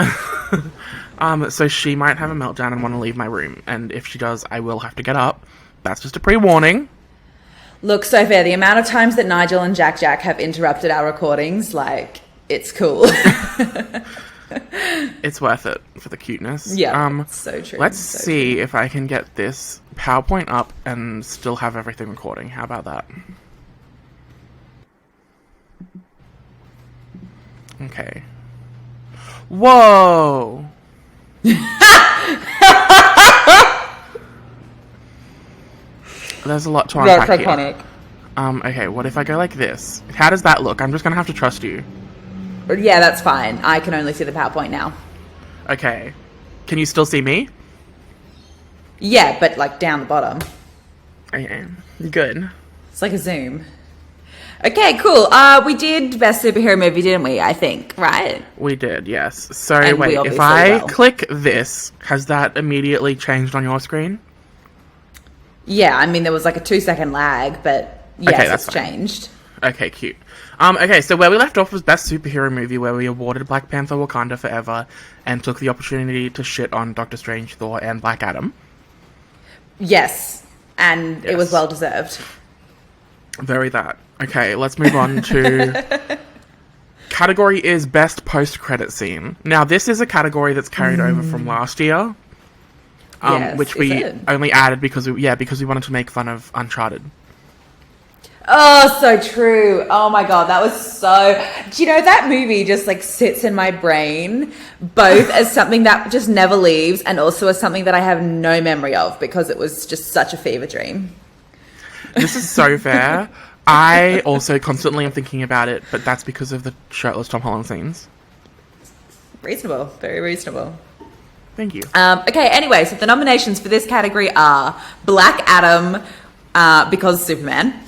S1: So she might have a meltdown and want to leave my room. And if she does, I will have to get up. That's just a pre-warning.
S2: Look, so fair. The amount of times that Nigel and Jack have interrupted our recordings, like, it's cool.
S1: It's worth it for the cuteness.
S2: Yeah, so true.
S1: Let's see if I can get this PowerPoint up and still have everything recording. How about that? Okay. Whoa! There's a lot to unpack here.
S2: Iconic.
S1: Okay, what if I go like this? How does that look? I'm just gonna have to trust you.
S2: Yeah, that's fine. I can only see the PowerPoint now.
S1: Okay. Can you still see me?
S2: Yeah, but like down the bottom.
S1: Okay. Good.
S2: It's like a zoom. Okay, cool. We did Best Superhero Movie, didn't we? I think, right?
S1: We did, yes. So, wait, if I click this, has that immediately changed on your screen?
S2: Yeah, I mean, there was like a 2-second lag, but yes,
S1: okay, that's
S2: it's changed.
S1: Okay, cute. Okay, so where we left off was Best Superhero Movie, where we awarded Black Panther Wakanda Forever and took the opportunity to shit on Doctor Strange, Thor, and Black Adam.
S2: Yes, and it was well-deserved.
S1: Very that. Okay, let's move on to... Category is Best Post-Credit Scene. Now, this is a category that's carried over from last year.
S2: Yes,
S1: which we only added because we wanted to make fun of Uncharted.
S2: Oh, so true. Oh my God, that was so... Do you know, that movie just like sits in my brain, both as something that just never leaves and also as something that I have no memory of because it was just such a fever dream.
S1: This is so fair. I also constantly am thinking about it, but that's because of the shirtless Tom Holland scenes.
S2: Reasonable. Very reasonable.
S1: Thank you.
S2: Okay, anyway, so the nominations for this category are Black Adam, because Superman,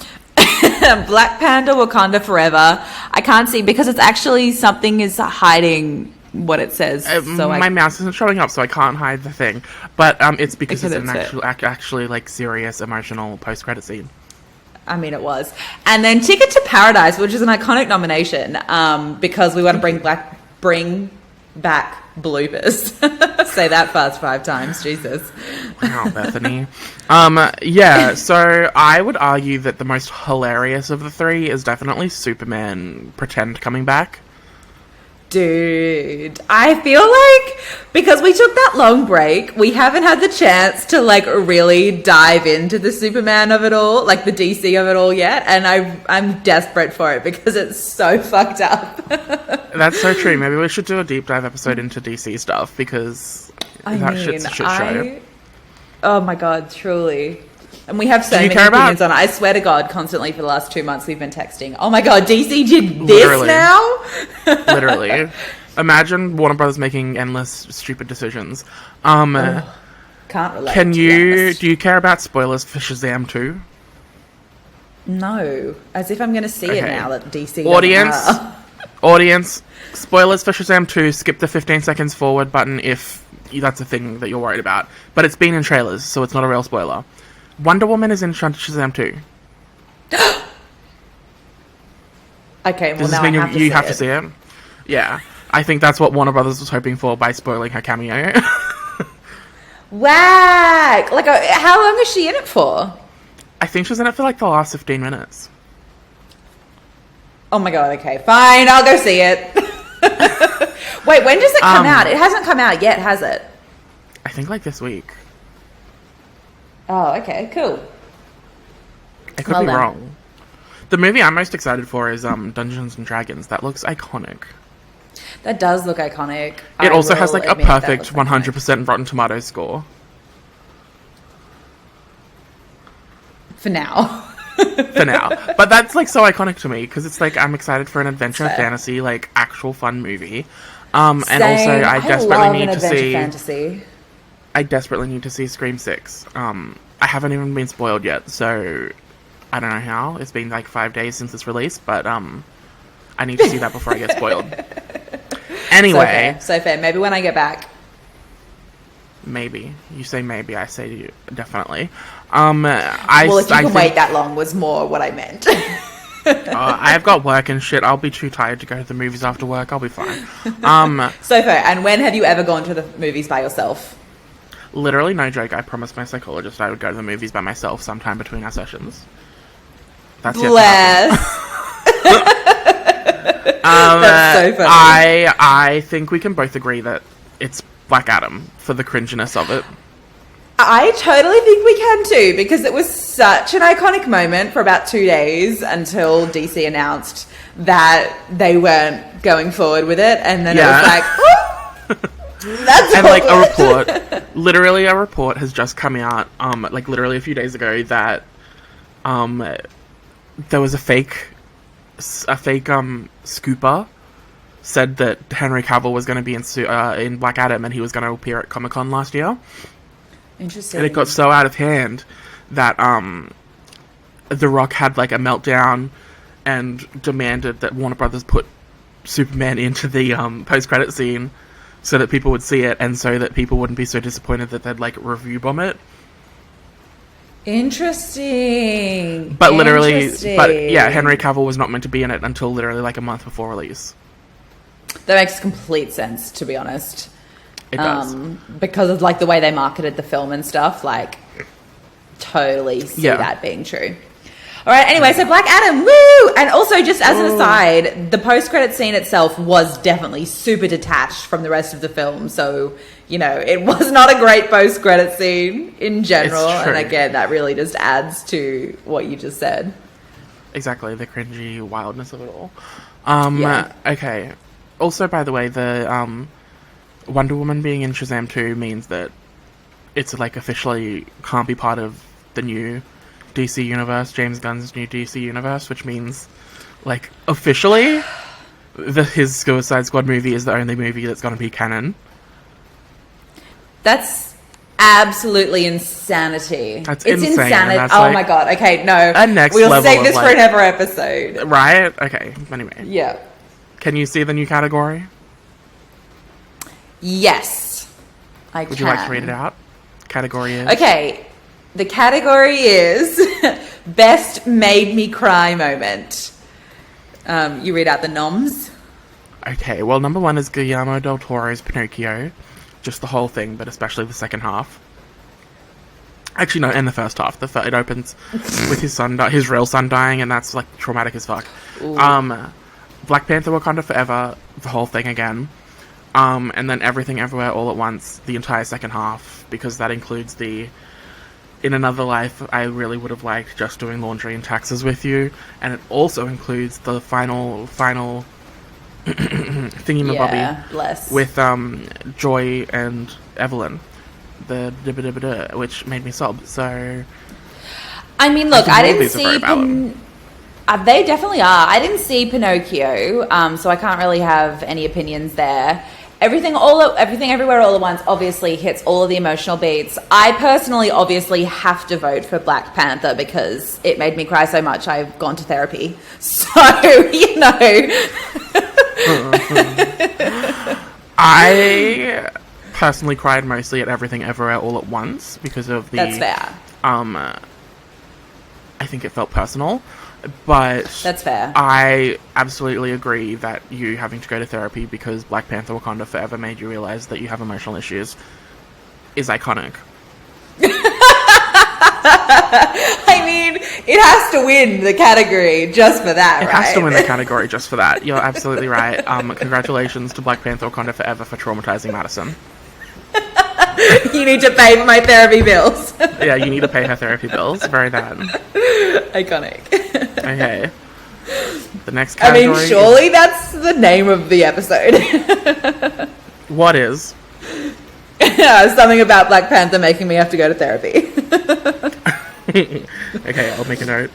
S2: Black Panther, Wakanda Forever. I can't see because it's actually something is hiding what it says. So
S1: my mouse isn't showing up, so I can't hide the thing. But it's because it's an actually like serious emotional post-credit scene.
S2: I mean, it was. And then Ticket to Paradise, which is an iconic nomination, because we want to bring back bloopers. Say that fast 5 times, Jesus.
S1: Wow, Bethany. Yeah, so I would argue that the most hilarious of the 3 is definitely Superman Pretend coming back.
S2: Dude, I feel like because we took that long break, we haven't had the chance to like really dive into the Superman of it all, like the DC of it all yet, and I'm desperate for it because it's so fucked up.
S1: That's so true. Maybe we should do a deep dive episode into DC stuff because shit's a shit show.
S2: Oh my God, truly. And we have so many opinions on it. I swear to God, constantly for the last 2 months we've been texting. Oh my God, DC did this now?
S1: Literally. Imagine Warner Brothers making endless stupid decisions.
S2: Can't relate.
S1: Do you care about spoilers for Shazam 2?
S2: No. As if I'm going to see it now that DC
S1: Audience, spoilers for Shazam 2, skip the 15 seconds forward button if that's a thing that you're worried about. But it's been in trailers, so it's not a real spoiler. Wonder Woman is in Shazam 2.
S2: Okay, well,
S1: does this
S2: now
S1: mean
S2: you have
S1: to see it? Yeah. I think that's what Warner Brothers was hoping for by spoiling her cameo.
S2: Whack! Like, how long is she in it for?
S1: I think she's in it for like the last 15 minutes.
S2: Oh my God, okay. Fine, I'll go see it. Wait, when does it come out? It hasn't come out yet, has it?
S1: I think like this week.
S2: Oh, okay, cool.
S1: I could be wrong. The movie I'm most excited for is Dungeons and Dragons. That looks iconic.
S2: That does look iconic.
S1: It also has like a perfect 100% Rotten Tomatoes score.
S2: For now.
S1: For now. But that's like so iconic to me because it's like I'm excited for an adventure fantasy, like actual fun movie. And also I desperately need to see fantasy. I desperately need to see Scream 6. I haven't even been spoiled yet, so I don't know how. It's been like 5 days since it's released, but I need to see that before I get spoiled. Anyway.
S2: So fair. Maybe when I get back.
S1: Maybe. You say maybe, I say definitely.
S2: Well, if you can wait that long was more what I meant.
S1: I've got work and shit. I'll be too tired to go to the movies after work. I'll be fine.
S2: So fair. And when have you ever gone to the movies by yourself?
S1: Literally, no joke. I promised my psychologist I would go to the movies by myself sometime between our sessions. That's
S2: Bless. That's so funny.
S1: I think we can both agree that it's Black Adam for the cringiness of it.
S2: I totally think we can too, because it was such an iconic moment for about 2 days until DC announced that they weren't going forward with it, and then it was like, oh, that's and like
S1: a report has just come out, like literally a few days ago that, there was a fake scooper said that Henry Cavill was going to be in Black Adam and he was going to appear at Comic-Con last year.
S2: Interesting.
S1: And it got so out of hand that The Rock had like a meltdown and demanded that Warner Brothers put Superman into the post-credit scene so that people would see it and so that people wouldn't be so disappointed that they'd like review bomb it.
S2: Interesting.
S1: But yeah, Henry Cavill was not meant to be in it until literally like a month before release.
S2: That makes complete sense, to be honest.
S1: It does.
S2: Because of like the way they marketed the film and stuff, like totally see that being true. All right, anyway, so Black Adam, woo! And also, just as an aside, the post-credit scene itself was definitely super detached from the rest of the film. So, you know, it was not a great post-credit scene in general. And again, that really just adds to what you just said.
S1: Exactly, the cringy wildness of it all. Okay. Also, by the way, the Wonder Woman being in Shazam 2 means that it's like officially can't be part of the new DC universe, James Gunn's new DC universe, which means, like, officially, his Suicide Squad movie is the only movie that's going to be canon.
S2: That's absolutely insanity.
S1: That's
S2: it's
S1: insane.
S2: Insanity. Oh my god. Okay, no. We'll save this for another episode.
S1: Right? Okay. Anyway.
S2: Yeah.
S1: Can you see the new category?
S2: Yes.
S1: Would you like to read it out? Category is...
S2: Okay. The category is Best Made Me Cry Moment. You read out the noms.
S1: Okay. Well, number 1 is Guillermo del Toro's Pinocchio. Just the whole thing, but especially the second half. Actually, no, and the first half. It opens with his real son dying, and that's, like, traumatic as fuck.
S2: Ooh.
S1: Black Panther Wakanda Forever, the whole thing again. And then Everything Everywhere All at Once, the entire second half, because that includes the In Another Life, I really would have liked just doing laundry and taxes with you. And it also includes the final thingy-mabobby with Joy and Evelyn, the dibba-dibba-da, which made me sob. So,
S2: I mean, look, I didn't see. They definitely are. I didn't see Pinocchio, so I can't really have any opinions there. Everything Everywhere All at Once obviously hits all of the emotional beats. I personally obviously have to vote for Black Panther because it made me cry so much I've gone to therapy. So, you know.
S1: I personally cried mostly at Everything Everywhere All at Once because of the...
S2: That's fair.
S1: I think it felt personal. But
S2: that's fair.
S1: I absolutely agree that you having to go to therapy because Black Panther Wakanda Forever made you realize that you have emotional issues is iconic.
S2: I mean, it has to win the category just for that, right?
S1: It has to win the category just for that. You're absolutely right. Congratulations to Black Panther Wakanda Forever for traumatizing Madison.
S2: You need to pay for my therapy bills.
S1: Yeah, you need to pay her therapy bills. Very bad.
S2: Iconic. Okay.
S1: The next category.
S2: I mean, surely that's the name of the episode.
S1: What is?
S2: Something about Black Panther making me have to go to therapy.
S1: Okay, I'll make a note.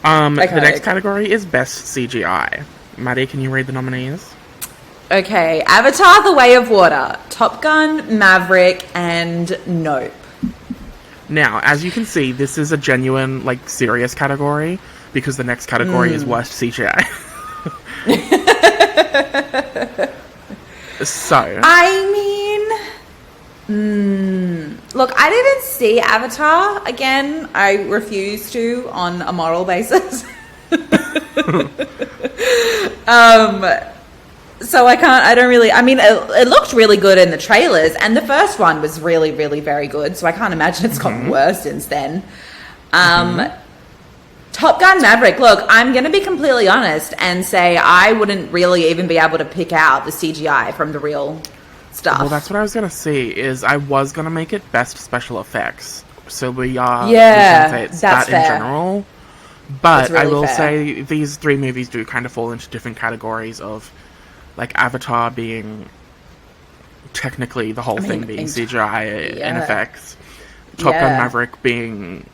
S1: The next category is Best CGI. Maddie, can you read the nominees?
S2: Okay, Avatar: The Way of Water, Top Gun, Maverick, and Nope.
S1: Now, as you can see, this is a genuine, like, serious category, because the next category is Worst CGI. So.
S2: I mean, look, I didn't see Avatar. Again, I refuse to on a moral basis. So it looked really good in the trailers, and the first one was really, really very good, so I can't imagine it's gotten worse since then. Top Gun Maverick, look, I'm going to be completely honest and say I wouldn't really even be able to pick out the CGI from the real stuff.
S1: Well, that's what I was going to say, is I was going to make it Best Special Effects, so we can say it's that in general. But really I will say these three movies do kind of fall into different categories of, like, Avatar being technically the whole thing being CGI and effects. Top Gun Maverick being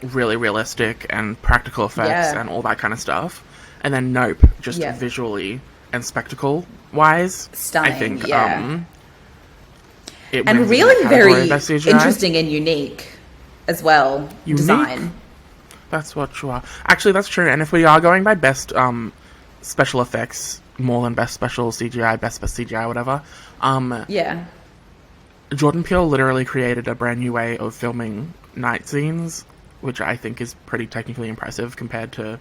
S1: really realistic and practical effects and all that kind of stuff. And then Nope, just visually and spectacle-wise.
S2: Stunning,
S1: I think, it
S2: and really very interesting and unique as well.
S1: Unique?
S2: Design.
S1: That's what you are. Actually, that's true. And if we are going by best special effects, more than best special CGI, best CGI, whatever. Jordan Peele literally created a brand new way of filming night scenes, which I think is pretty technically impressive compared to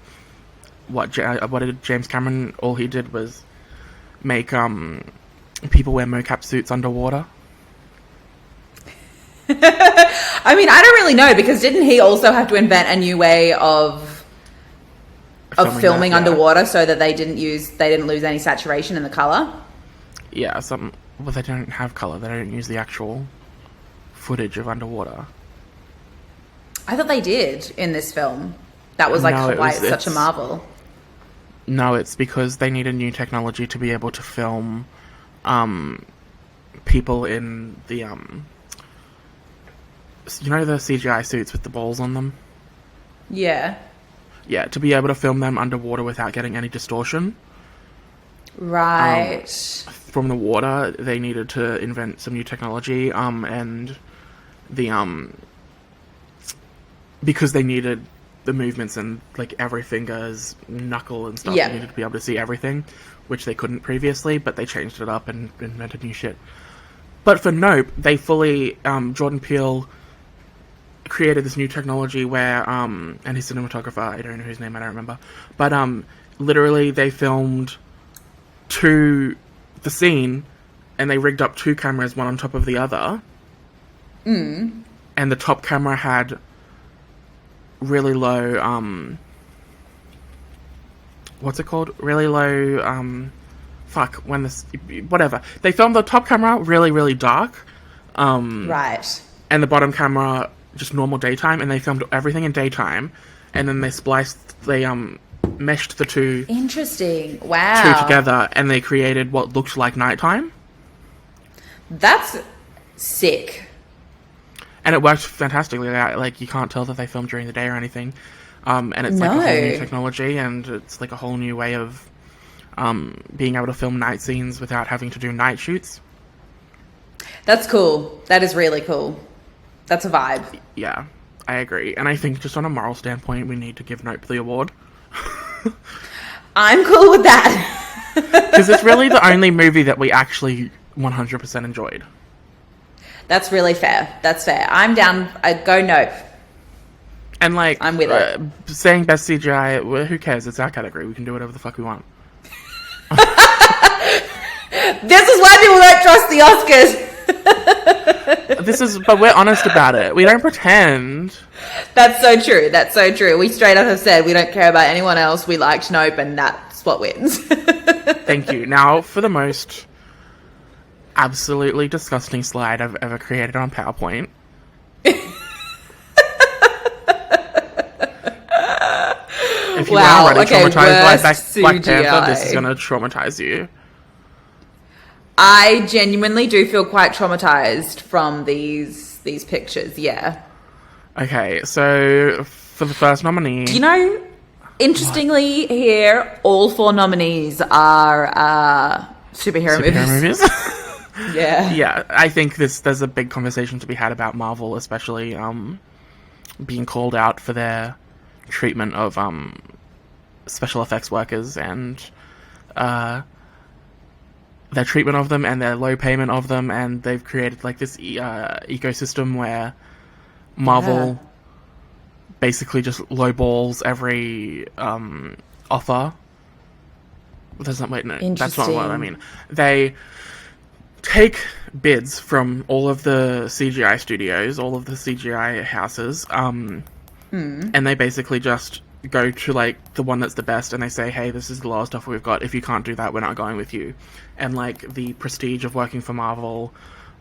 S1: what did James Cameron? All he did was make people wear mocap suits underwater.
S2: I mean, I don't really know, because didn't he also have to invent a new way of filming underwater so that they didn't lose any saturation in the color?
S1: Yeah, they don't have color. They don't use the actual footage of underwater.
S2: I thought they did in this film. That was like why it's such a Marvel.
S1: No, it's because they needed new technology to be able to film people in the you know the CGI suits with the balls on them?
S2: Yeah.
S1: Yeah, to be able to film them underwater without getting any distortion.
S2: Right.
S1: From the water, they needed to invent some new technology, and the because they needed the movements and like every finger's knuckle and stuff. They needed to be able to see everything, which they couldn't previously, but they changed it up and invented new shit. But for Nope, they fully Jordan Peele created this new technology where and his cinematographer, I don't know whose name, I don't remember, but literally they filmed the scene and they rigged up 2 cameras, one on top of the other, and the top camera had really low what's it called, really low whatever, they filmed the top camera really, really dark,
S2: right,
S1: and the bottom camera just normal daytime, and they filmed everything in daytime, and then they meshed the two together, and they created what looked like nighttime. That's
S2: sick.
S1: And it worked fantastically. Like, you can't tell that they filmed during the day or anything. And it's like a whole new technology, and it's like a whole new way of being able to film night scenes without having to do night shoots.
S2: That's cool. That is really cool. That's a vibe.
S1: Yeah, I agree. And I think just on a moral standpoint, we need to give Nope the award.
S2: I'm cool with that.
S1: Because it's really the only movie that we actually 100% enjoyed.
S2: That's really fair. That's fair. I'm down. I go Nope.
S1: And like,
S2: I'm with it.
S1: Saying best CGI, well, who cares? It's our category. We can do whatever the fuck we want.
S2: This is why people don't trust the Oscars.
S1: But we're honest about it. We don't pretend.
S2: That's so true. That's so true. We straight up have said we don't care about anyone else. We liked Nope, and that's what wins.
S1: Thank you. Now, for the most absolutely disgusting slide I've ever created on PowerPoint. If you are already traumatized by Black Panther, this is going to traumatize you.
S2: I genuinely do feel quite traumatized from these pictures, yeah.
S1: Okay, so for the first nominee...
S2: You know, interestingly here, all 4 nominees are superhero movies. Yeah.
S1: Yeah, I think there's a big conversation to be had about Marvel, especially being called out for their treatment of special effects workers and their treatment of them and their low payment of them, and they've created like this ecosystem where Marvel basically just lowballs every offer. That's not what I mean. They take bids from all of the CGI studios, all of the CGI houses, and they basically just go to like the one that's the best, and they say, hey, this is the lowest offer we've got. If you can't do that, we're not going with you. And like the prestige of working for Marvel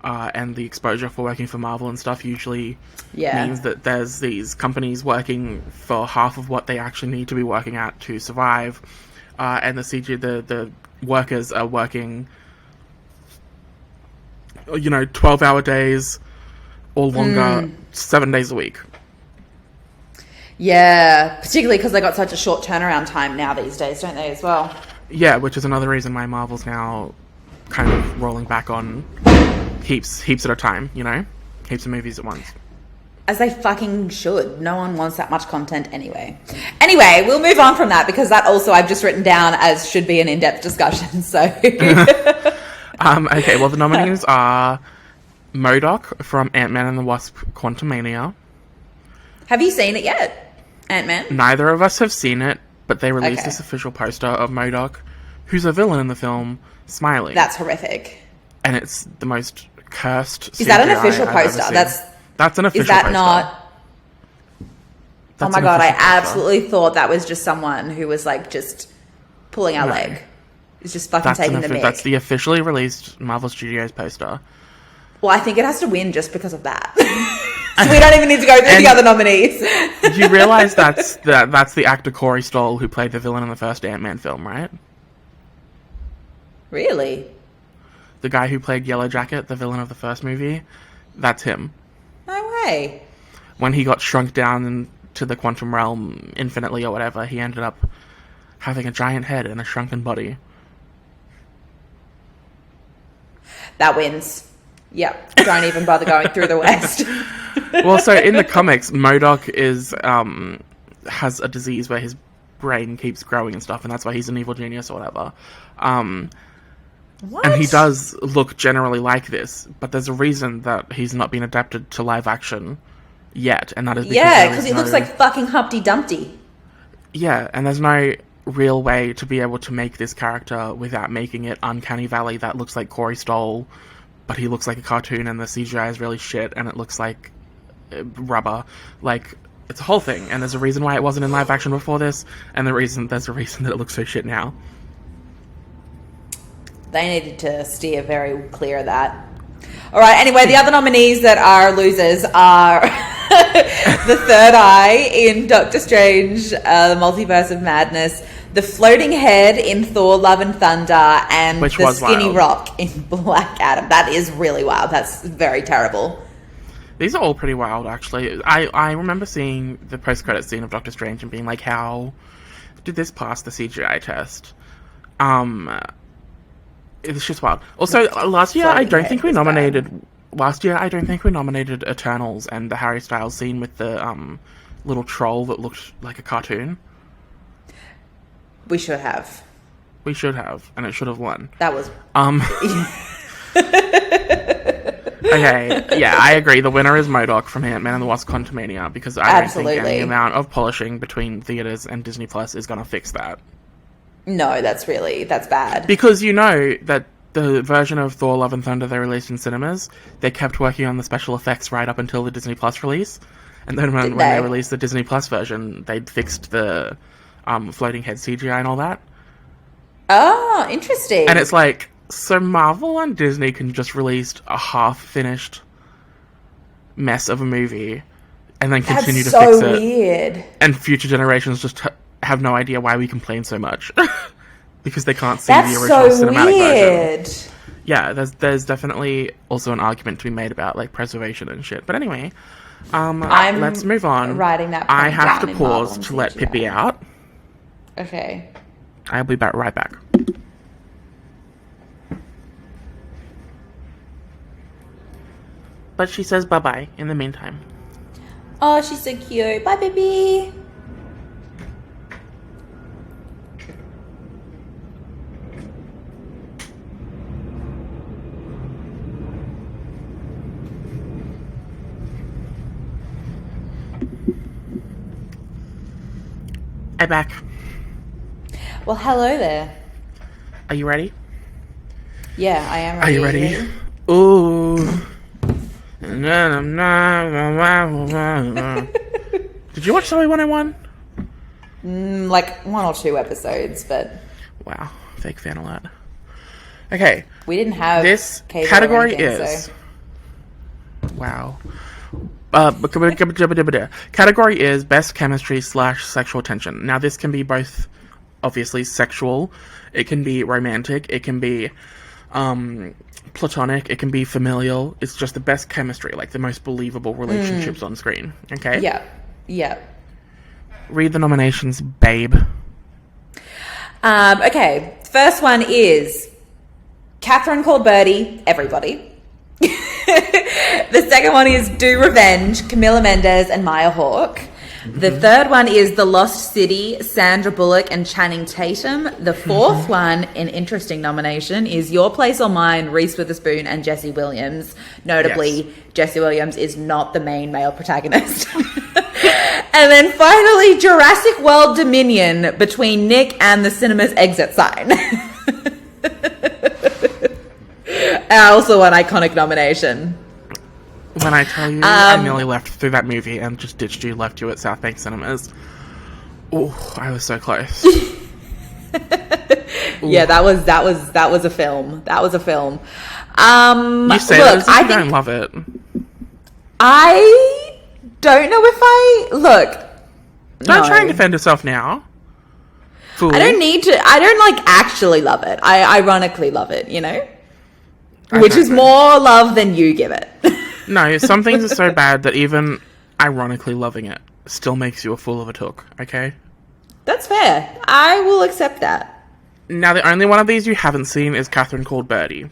S1: and the exposure for working for Marvel and stuff usually means that there's these companies working for half of what they actually need to be working at to survive, and the workers are working 12-hour days or longer, 7 days a week.
S2: Yeah, particularly because they got such a short turnaround time now these days, don't they, as well?
S1: Yeah, which is another reason why Marvel's now kind of rolling back on heaps at a time, heaps of movies at once.
S2: As they fucking should. No one wants that much content anyway. Anyway, we'll move on from that, because that also I've just written down as should be an in-depth discussion, so...
S1: Okay, well, the nominees are MODOK from Ant-Man and the Wasp: Quantumania.
S2: Have you seen it yet, Ant-Man?
S1: Neither of us have seen it, but they released this official poster of MODOK, who's a villain in the film, smiling.
S2: That's horrific.
S1: And it's the most cursed CGI
S2: Is that an official poster?
S1: That's an official poster.
S2: Is that not... Oh my god, I absolutely thought that was just someone who was like just pulling our leg. It's just fucking taking the mic.
S1: That's the officially released Marvel Studios poster.
S2: Well, I think it has to win just because of that. So we don't even need to go through the other nominees.
S1: Do you realise that's the actor Corey Stoll who played the villain in the first Ant-Man film, right?
S2: Really?
S1: The guy who played Yellow Jacket, the villain of the first movie, that's him.
S2: No way.
S1: When he got shrunk down to the quantum realm infinitely or whatever, he ended up having a giant head and a shrunken body.
S2: That wins. Yep. Don't even bother going through the West.
S1: Well, so in the comics, MODOK has a disease where his brain keeps growing and stuff, and that's why he's an evil genius or whatever.
S2: What?
S1: And he does look generally like this, but there's a reason that he's not been adapted to live action yet, and that is
S2: because he looks like fucking Humpty Dumpty.
S1: Yeah, and there's no real way to be able to make this character without making it Uncanny Valley that looks like Corey Stoll, but he looks like a cartoon and the CGI is really shit and it looks like rubber. Like, it's a whole thing, and there's a reason why it wasn't in live action before this, and there's a reason that it looks so shit now.
S2: They needed to steer very clear of that. All right, anyway, the other nominees that are losers are The Third Eye in Doctor Strange, The Multiverse of Madness, The Floating Head in Thor, Love and Thunder, and The Skinny Rock in Black Adam. That is really wild. That's very terrible.
S1: These are all pretty wild, actually. I remember seeing the post-credit scene of Doctor Strange and being like, how did this pass the CGI test? It's just wild. Also, last year I don't think we nominated Eternals and the Harry Styles scene with the little troll that looked like a cartoon.
S2: We should have.
S1: And it should have won.
S2: That was...
S1: Okay, yeah, I agree. The winner is MODOK from Ant-Man and the Wasp: Quantumania, because I don't think any amount of polishing between theaters and Disney Plus is going to fix that.
S2: No, that's bad.
S1: Because you know that the version of Thor: Love and Thunder they released in cinemas, they kept working on the special effects right up until the Disney Plus release. And then when they released the Disney Plus version, they'd fixed the floating head CGI and all that.
S2: Oh, interesting.
S1: And it's like, so Marvel and Disney can just release a half-finished mess of a movie and then continue to fix it. That's so weird. And future generations just have no idea why we complain so much. Because they can't see the original cinematic version. Yeah, there's definitely also an argument to be made about like preservation and shit. But anyway, let's move on.
S2: Writing that
S1: I have to pause to let Pippi out.
S2: Okay.
S1: I'll be right back. But she says bye-bye in the meantime.
S2: Oh, she's so cute. Bye, baby.
S1: I'm back.
S2: Well, hello there.
S1: Are you ready?
S2: Yeah, I am ready.
S1: Are you ready? Ooh. Did you watch Zoe 101?
S2: Like 1 or 2 episodes, but...
S1: Wow, fake fan alert. Okay.
S2: We didn't have
S1: this
S2: cable
S1: category
S2: or anything,
S1: is... So. Wow. Category is best chemistry / sexual tension. Now, this can be both, obviously, sexual. It can be romantic. It can be... platonic, it can be familial. It's just the best chemistry, like the most believable relationships on screen. Okay?
S2: Yeah.
S1: Read the nominations, babe.
S2: Okay. First one is Catherine called Birdie, everybody. The second one is Do Revenge, Camila Mendes and Maya Hawke. The third one is The Lost City, Sandra Bullock and Channing Tatum. The fourth one, an interesting nomination, is Your Place or Mine, Reese Witherspoon and Jesse Williams. Notably, Jesse Williams is not the main male protagonist. And then finally, Jurassic World Dominion, between Nick and the cinema's exit sign. Also an iconic nomination.
S1: When I tell you, I nearly left through that movie and just ditched you, left you at South Bank Cinemas. Oh, I was so close.
S2: Yeah, that was a film. That was a film.
S1: You say that as if you don't love it.
S2: I don't know if I... Look.
S1: Don't try and defend yourself now. Fool.
S2: I don't need to... I don't, like, actually love it. I ironically love it, you know? Which is more love than you give it.
S1: No, some things are so bad that even ironically loving it still makes you a fool of a took, okay?
S2: That's fair. I will accept that.
S1: Now, the only one of these you haven't seen is Catherine Called Birdie.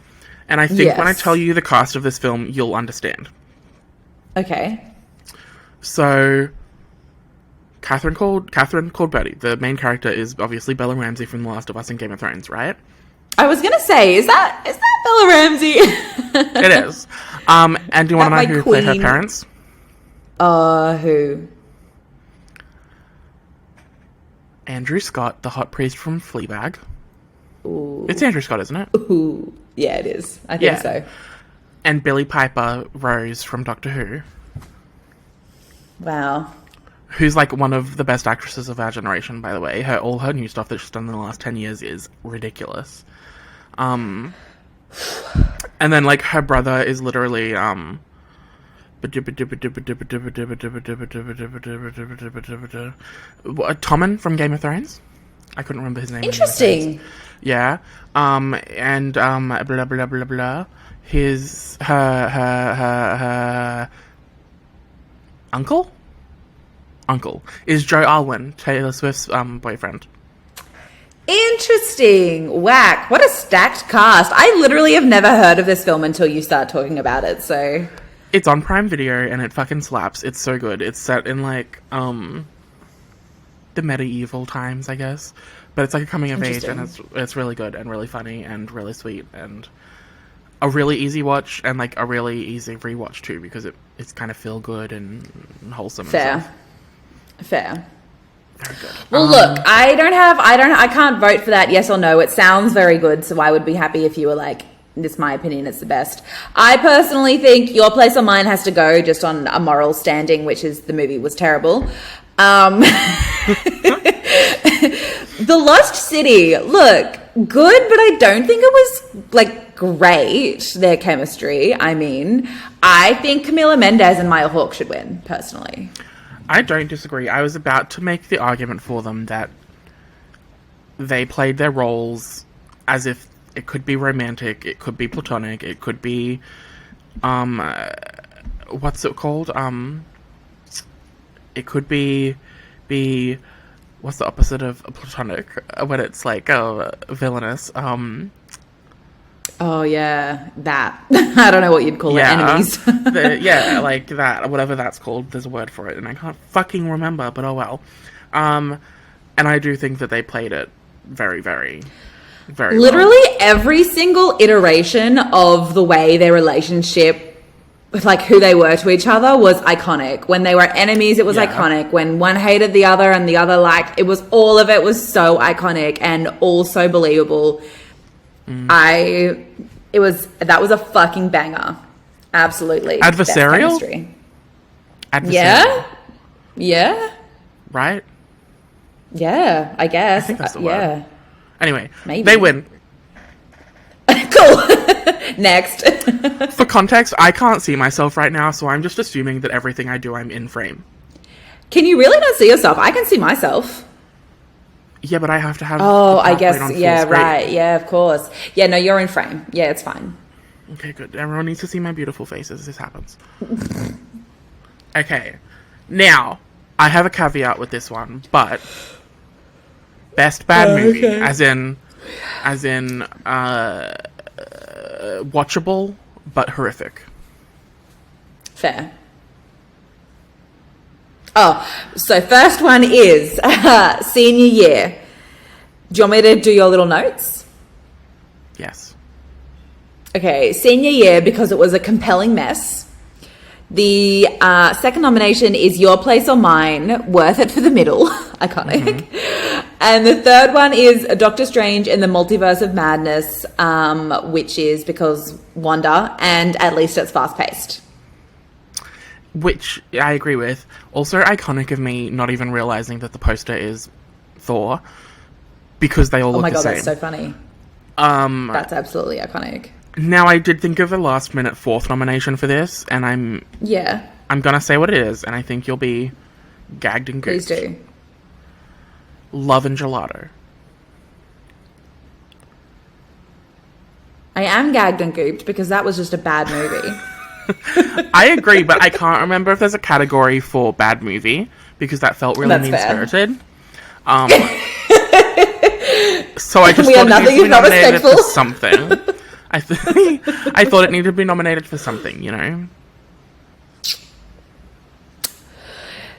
S1: And I think when I tell you the cast of this film, you'll understand.
S2: Okay.
S1: So, Catherine Called Birdie. The main character is obviously Bella Ramsey from The Last of Us and Game of Thrones, right?
S2: I was gonna say, is that Bella Ramsey?
S1: It is. And do you want to know who played her parents?
S2: Who?
S1: Andrew Scott, the hot priest from Fleabag.
S2: Ooh.
S1: It's Andrew Scott, isn't it?
S2: Ooh. Yeah, it is. I think so.
S1: And Billie Piper Rose from Doctor Who.
S2: Wow.
S1: Who's like one of the best actresses of our generation, by the way. All her new stuff that she's done in the last 10 years is ridiculous. And then like her brother is literally Tommen from Game of Thrones. I couldn't remember his name.
S2: Interesting.
S1: Yeah. And blah blah blah blah. Her uncle is Joe Alwyn, Taylor Swift's boyfriend.
S2: Interesting. Whack. What a stacked cast. I literally have never heard of this film until you start talking about it, so...
S1: It's on Prime Video, and it fucking slaps. It's so good. It's set in, like, the medieval times, I guess. But it's like a coming of age, and it's really good, and really funny, and really sweet, and a really easy watch, and, like, a really easy rewatch, too, because it's kind of feel good and wholesome.
S2: Fair.
S1: Very good.
S2: Well, look, I can't vote for that yes or no. It sounds very good, so I would be happy if you were like, this is my opinion, it's the best. I personally think Your Place or Mine has to go just on a moral standing, which is the movie was terrible. The Lost City, look, good, but I don't think it was, like, great, their chemistry. I mean, I think Camila Mendes and Maya Hawke should win, personally.
S1: I don't disagree. I was about to make the argument for them that they played their roles as if it could be romantic, it could be platonic, it could be, what's it called? It could be, what's the opposite of platonic? When it's like, villainous,
S2: Oh, yeah, that. I don't know what you'd call it, enemies.
S1: Like that, whatever that's called. There's a word for it, and I can't fucking remember, but oh well. And I do think that they played it very, very, very
S2: literally
S1: well.
S2: Every single iteration of the way their relationship, like who they were to each other, was iconic. When they were enemies, it was iconic. When one hated the other and the other liked, it was all of it was so iconic and all so believable. That was a fucking banger. Absolutely.
S1: Adversarial?
S2: Yeah.
S1: Right?
S2: Yeah, I guess.
S1: I think that's the
S2: word.
S1: Yeah. Anyway,
S2: maybe.
S1: They win.
S2: Cool. Next.
S1: For context, I can't see myself right now, so I'm just assuming that everything I do, I'm in frame.
S2: Can you really not see yourself? I can see myself.
S1: Yeah, but I have to have...
S2: I guess, right. Yeah, of course. Yeah, no, you're in frame. Yeah, it's fine.
S1: Okay, good. Everyone needs to see my beautiful face as this happens. Okay. Now, I have a caveat with this one, but... Best bad movie, as in, watchable, but horrific.
S2: Fair. Oh, so first one is senior year. Do you want me to do your little notes?
S1: Yes.
S2: Okay, senior year, because it was a compelling mess. The second nomination is Your Place or Mine, worth it for the middle. Iconic. Mm-hmm. And the third one is Doctor Strange in the Multiverse of Madness, which is because Wanda, and at least it's fast-paced.
S1: Which I agree with. Also iconic of me not even realizing that the poster is Thor, because they all look the same. Oh my god,
S2: that's so funny. That's absolutely iconic.
S1: Now, I did think of a last-minute fourth nomination for this, and I'm...
S2: Yeah.
S1: I'm gonna say what it is, and I think you'll be gagged and gooped.
S2: Please do.
S1: Love and Gelato.
S2: I am gagged and gooped because that was just a bad movie.
S1: I agree, but I can't remember if there's a category for bad movie because that felt really mean-spirited. So I just thought it needed to be nominated for something. I thought it needed to be nominated for something, you know?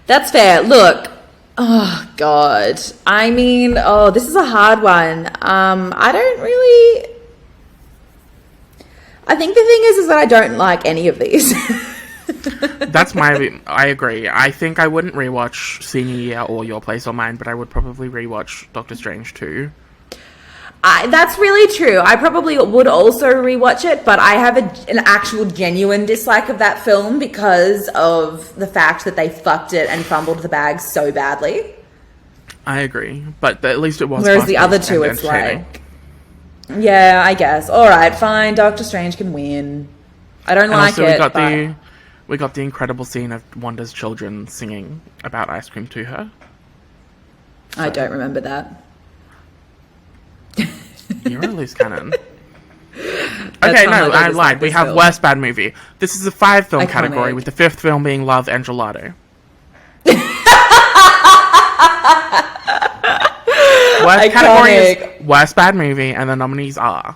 S2: That's fair. Look, oh, God. I mean, this is a hard one. I think the thing is that I don't like any of these.
S1: I agree. I think I wouldn't rewatch Senior Year or Your Place or Mine, but I would probably rewatch Doctor Strange too.
S2: That's really true. I probably would also rewatch it, but I have an actual genuine dislike of that film because of the fact that they fucked it and fumbled the bag so badly.
S1: I agree, but at least it was.
S2: Whereas the other two, it's like, yeah, I guess. All right, fine. Doctor Strange can win. I don't like it.
S1: We got the incredible scene of Wanda's children singing about ice cream to her.
S2: So. I don't remember that.
S1: You're a loose cannon. Okay, no, I lied. We have worst bad movie. This is a 5-film category, with the 5th film being Love and Gelato. Worst category is worst bad movie, and the nominees are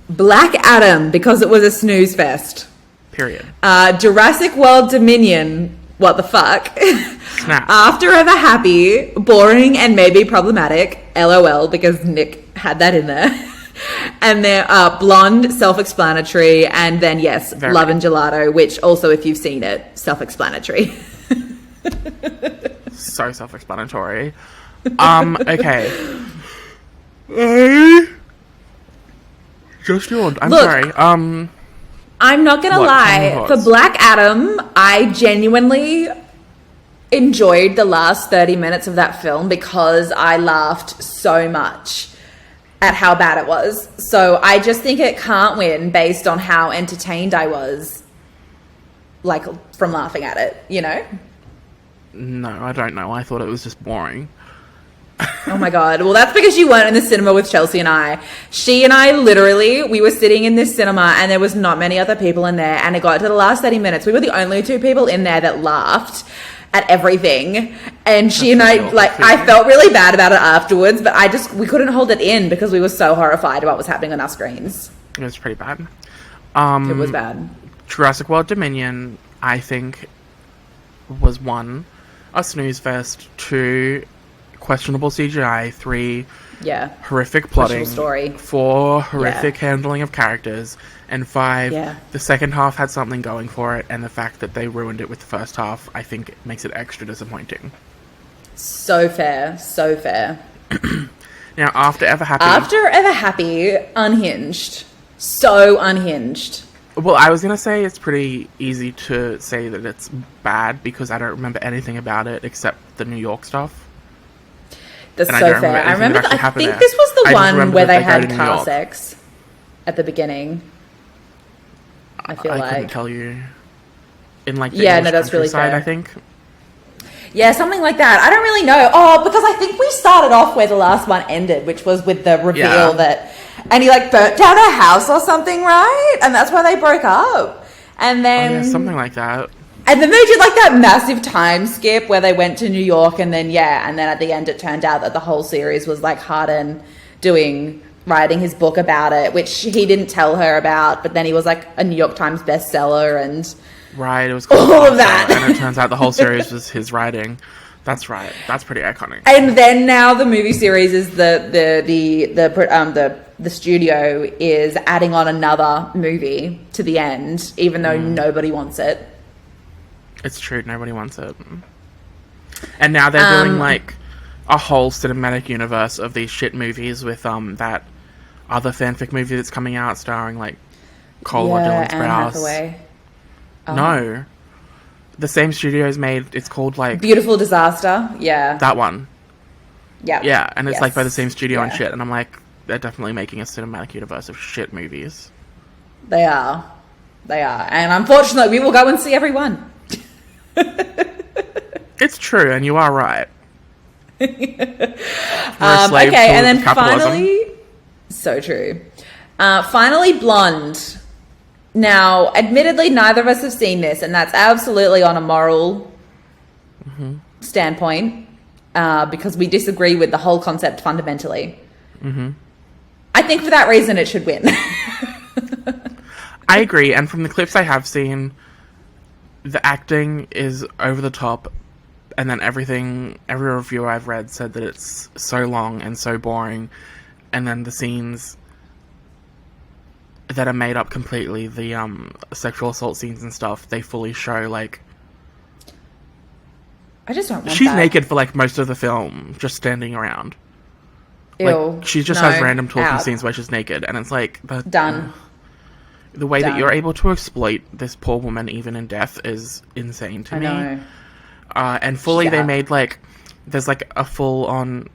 S2: Black Adam, because it was a snooze fest.
S1: Period.
S2: Jurassic World Dominion, what the fuck?
S1: Snap.
S2: After Ever Happy, boring and maybe problematic, LOL, because Nick had that in there. And then Blonde, self-explanatory, and then yes, Love and Gelato, which also, if you've seen it, self-explanatory.
S1: So self-explanatory. Okay. Just yawned. I'm sorry.
S2: I'm not gonna lie. For Black Adam, I genuinely enjoyed the last 30 minutes of that film because I laughed so much at how bad it was. So I just think it can't win based on how entertained I was, like, from laughing at it, you know?
S1: No, I don't know. I thought it was just boring.
S2: Oh my God. Well, that's because you weren't in the cinema with Chelsea and I. She and I literally, we were sitting in this cinema and there was not many other people in there. And it got to the last 30 minutes. We were the only 2 people in there that laughed at everything. And she and I, like, I felt really bad about it afterwards, but we couldn't hold it in because we were so horrified about what was happening on our screens.
S1: It was pretty bad.
S2: It was bad.
S1: Jurassic World Dominion, I think, was 1, a snooze fest, 2, questionable CGI, 3, horrific plotting,
S2: story,
S1: 4, horrific handling of characters, and 5, the second half had something going for it, and the fact that they ruined it with the first half, I think it makes it extra disappointing.
S2: So fair, so fair.
S1: Now, After Ever Happy,
S2: unhinged. So unhinged.
S1: Well, I was going to say it's pretty easy to say that it's bad because I don't remember anything about it except the New York stuff.
S2: That's so fair. I think this was the one where they had car sex at the beginning. I couldn't
S1: tell you. In like the English
S2: that's really fair.
S1: I think.
S2: Yeah, something like that. I don't really know. Oh, because I think we started off where the last one ended, which was with the reveal that, and he like burnt down her house or something, right? And that's why they broke up. And then
S1: something like that.
S2: And then they did like that massive time skip where they went to New York, and then at the end it turned out that the whole series was like Harden writing his book about it, which he didn't tell her about, but then he was like a New York Times bestseller and
S1: right, it was
S2: all of that.
S1: And it turns out the whole series was his writing. That's right. That's pretty iconic.
S2: And then now the movie series is the studio is adding on another movie to the end, even though nobody wants it.
S1: It's true, nobody wants it. And now they're doing like a whole cinematic universe of these shit movies with that other fanfic movie that's coming out starring like Cole or Dylan Sprouse. No. The same studio's made, it's called like
S2: Beautiful Disaster. Yeah.
S1: That one.
S2: Yeah.
S1: Yeah, and it's like by the same studio and shit, and I'm like, they're definitely making a cinematic universe of shit movies.
S2: They are. They are. And unfortunately, we will go and see every one.
S1: It's true, and you are right.
S2: Okay, and then finally... So true. Finally, Blonde. Now, admittedly, neither of us have seen this, and that's absolutely on a moral standpoint, because we disagree with the whole concept fundamentally. I think for that reason it should win.
S1: I agree, and from the clips I have seen, the acting is over the top, and then every review I've read said that it's so long and so boring, and then the scenes that are made up completely, the sexual assault scenes and stuff, they fully show, like...
S2: I just don't want
S1: She's
S2: that.
S1: naked for, like, most of the film, just standing around.
S2: Ew.
S1: Like, she just has random talking scenes where she's naked, and it's like...
S2: Done.
S1: The way that you're able to exploit this poor woman, even in death, is insane to me.
S2: I know.
S1: And fully they made, like... There's, like, a full-on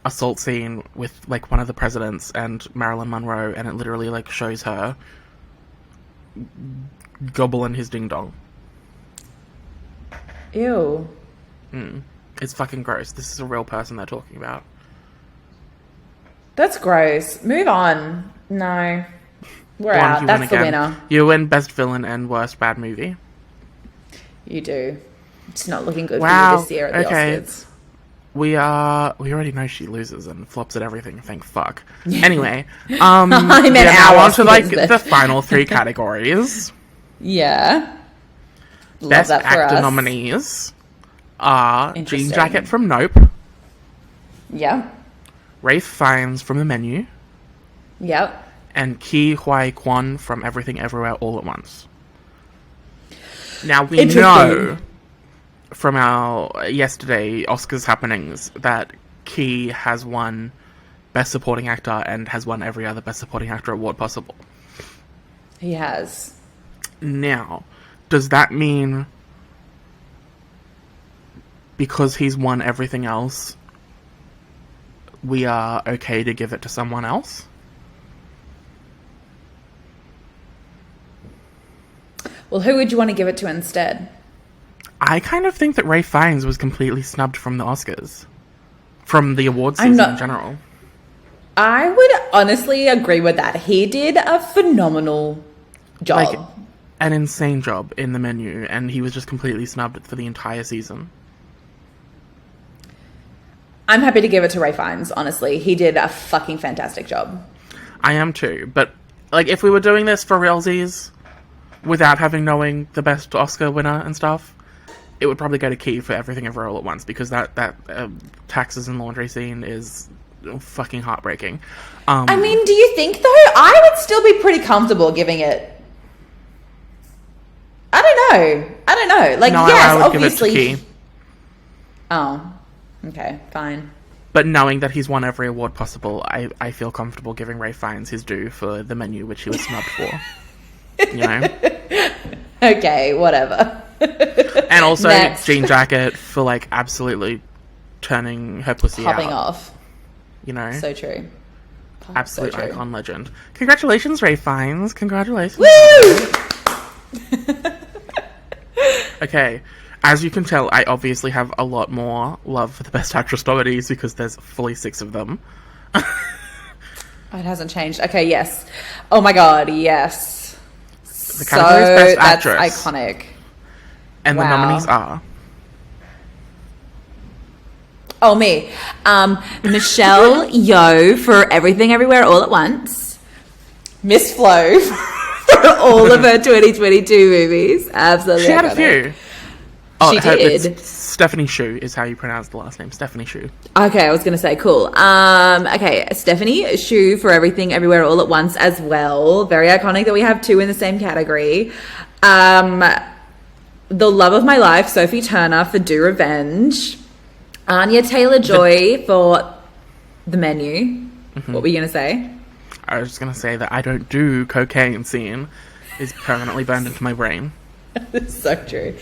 S1: assault scene with, like, one of the presidents and Marilyn Monroe, and it literally, like, shows her gobbling his ding-dong.
S2: Ew.
S1: It's fucking gross. This is a real person they're talking about.
S2: That's gross. Move on. No. We're out. That's the winner.
S1: You win Best Villain and Worst Bad Movie.
S2: You do. It's not looking good for you this year at the Oscars.
S1: We already know she loses and flops at everything. Thank fuck. Anyway, now on to like the final 3 categories.
S2: Yeah.
S1: Best Actor nominees are Jean Jacket from Nope.
S2: Yeah.
S1: Ralph Fiennes from The Menu.
S2: Yep.
S1: And Ke Huy Quan from Everything Everywhere All at Once. Now we know from our yesterday Oscars happenings that Ke has won Best Supporting Actor and has won every other Best Supporting Actor award possible.
S2: He has.
S1: Now, does that mean because he's won everything else, we are okay to give it to someone else?
S2: Well, who would you want to give it to instead?
S1: I kind of think that Ralph Fiennes was completely snubbed from the Oscars. From the awards season in general.
S2: I would honestly agree with that. He did a phenomenal job.
S1: Like, an insane job in The Menu, and he was just completely snubbed for the entire season.
S2: I'm happy to give it to Ralph Fiennes, honestly. He did a fucking fantastic job.
S1: I am too, but like if we were doing this for realsies, without knowing the best Oscar winner and stuff, it would probably go to Ke for Everything Everywhere All at Once, because that taxes and laundry scene is fucking heartbreaking.
S2: I mean, do you think though? I would still be pretty comfortable giving it. I don't know. Like,
S1: no,
S2: yes,
S1: I would
S2: obviously.
S1: Give it to Ke.
S2: Oh, okay, fine.
S1: But knowing that he's won every award possible, I feel comfortable giving Ralph Fiennes his due for The Menu, which he was snubbed for. You know?
S2: Okay, whatever.
S1: And also Jean Jacket for like absolutely turning her pussy
S2: popping
S1: out.
S2: Off.
S1: You know?
S2: So true.
S1: Absolute icon legend. Congratulations, Ralph Fiennes. Congratulations.
S2: Woo!
S1: Okay. As you can tell, I obviously have a lot more love for the Best Actress nominees because there's fully 6 of them.
S2: It hasn't changed. Okay, yes. Oh my god, yes.
S1: The category is Best Actress.
S2: That's iconic.
S1: And the nominees are...
S2: Oh, me. Michelle Yeoh for Everything Everywhere All at Once. Miss Flo for all of her 2022 movies. Absolutely.
S1: She had a few.
S2: She did.
S1: Stephanie Hsu is how you pronounce the last name. Stephanie Hsu.
S2: Okay, I was going to say cool. Okay, Stephanie Hsu for Everything Everywhere All at Once as well. Very iconic that we have 2 in the same category. The love of my life, Sophie Turner for Do Revenge. Anya Taylor-Joy for The Menu. Mm-hmm. What were you going to say?
S1: I was just going to say that I don't do cocaine scene is permanently burned into my brain.
S2: That's so true.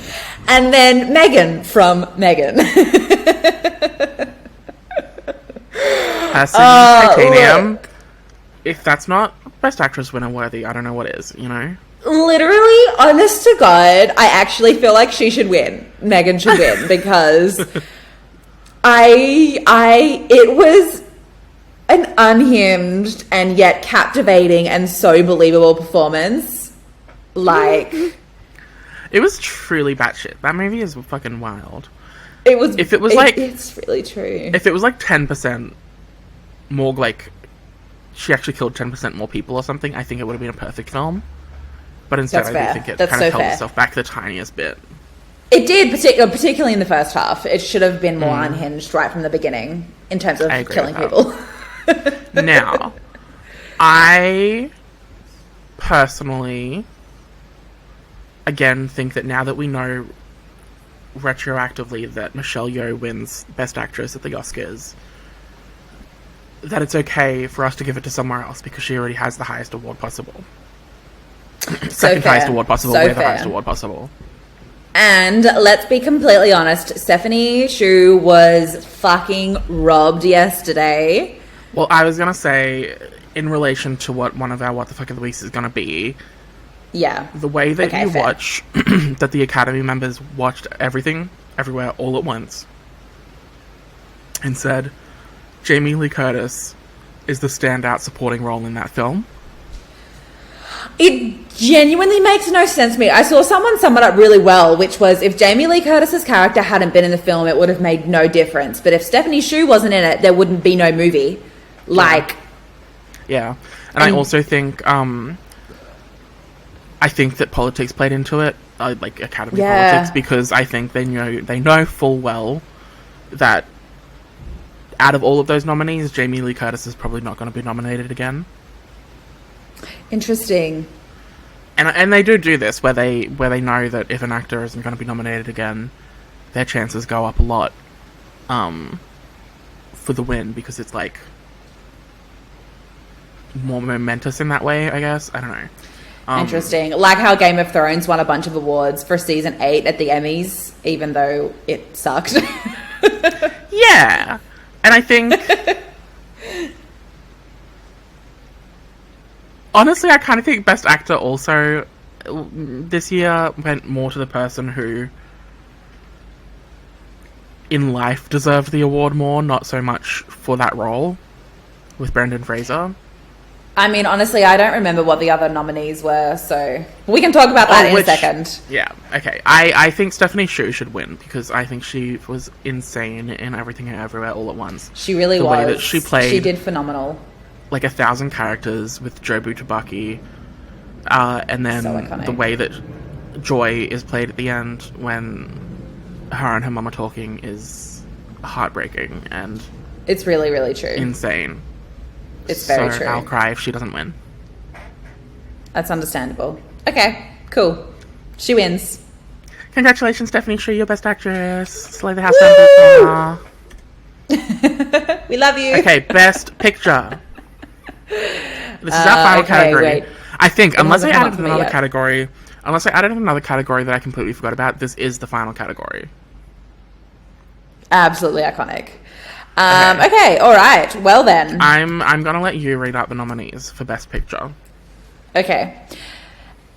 S2: And then Megan from Megan.
S1: Titanium. If that's not Best Actress winner worthy, I don't know what is, you know?
S2: Literally, honest to God, I actually feel like she should win. Megan should win because it was an unhinged and yet captivating and so believable performance. Like,
S1: it was truly batshit. That movie is fucking wild.
S2: It was.
S1: If it was like,
S2: it's really true.
S1: If it was like 10% more, like she actually killed 10% more people or something, I think it would have been a perfect film. But instead, I do think it kind of held itself back the tiniest bit.
S2: It did, particularly in the first half. It should have been more unhinged right from the beginning in terms of killing people.
S1: Now, I personally, again, think that now that we know retroactively that Michelle Yeoh wins Best Actress at the Oscars, that it's okay for us to give it to somewhere else because she already has the highest award possible. Second highest award possible, the highest award possible.
S2: And let's be completely honest, Stephanie Hsu was fucking robbed yesterday.
S1: Well, I was going to say, in relation to what one of our What the Fuck of the Weeks is going to be,
S2: yeah,
S1: the way that you watch, that the Academy members watched everything, everywhere, all at once, and said, Jamie Lee Curtis is the standout supporting role in that film.
S2: It genuinely makes no sense to me. I saw someone sum it up really well, which was if Jamie Lee Curtis's character hadn't been in the film, it would have made no difference. But if Stephanie Hsu wasn't in it, there wouldn't be no movie. Like,
S1: yeah. And I also think, I think that politics played into it, like Academy politics, because I think they know full well that out of all of those nominees, Jamie Lee Curtis is probably not going to be nominated again.
S2: Interesting.
S1: And they do this where they know that if an actor isn't going to be nominated again, their chances go up a lot for the win, because it's like more momentous in that way, I guess. I don't know.
S2: Interesting. Like how Game of Thrones won a bunch of awards for season 8 at the Emmys, even though it sucked.
S1: Yeah. And I think honestly, I kind of think Best Actor also this year went more to the person who in life deserved the award more, not so much for that role, with Brendan Fraser.
S2: I mean, honestly, I don't remember what the other nominees were, so we can talk about that in a second.
S1: Yeah, okay. I think Stephanie Hsu should win, because I think she was insane in Everything and Everywhere All at Once.
S2: She really was.
S1: The way that she played.
S2: She did phenomenal.
S1: Like 1,000 characters with Joe Butabaki, and then
S2: so
S1: the way that Joy is played at the end when her and her mum are talking is heartbreaking, and
S2: it's really, really true.
S1: Insane.
S2: It's very true.
S1: I'll cry if she doesn't win.
S2: That's understandable. Okay, cool. She wins.
S1: Congratulations, Stephanie Hsu, your Best Actress. Slay the house down.
S2: We love you.
S1: Okay, Best Picture. This is our final category. Wait. I think, unless I added another category that I completely forgot about, this is the final category.
S2: Absolutely iconic. Okay, all right. Well then,
S1: I'm gonna let you read out the nominees for Best Picture.
S2: Okay.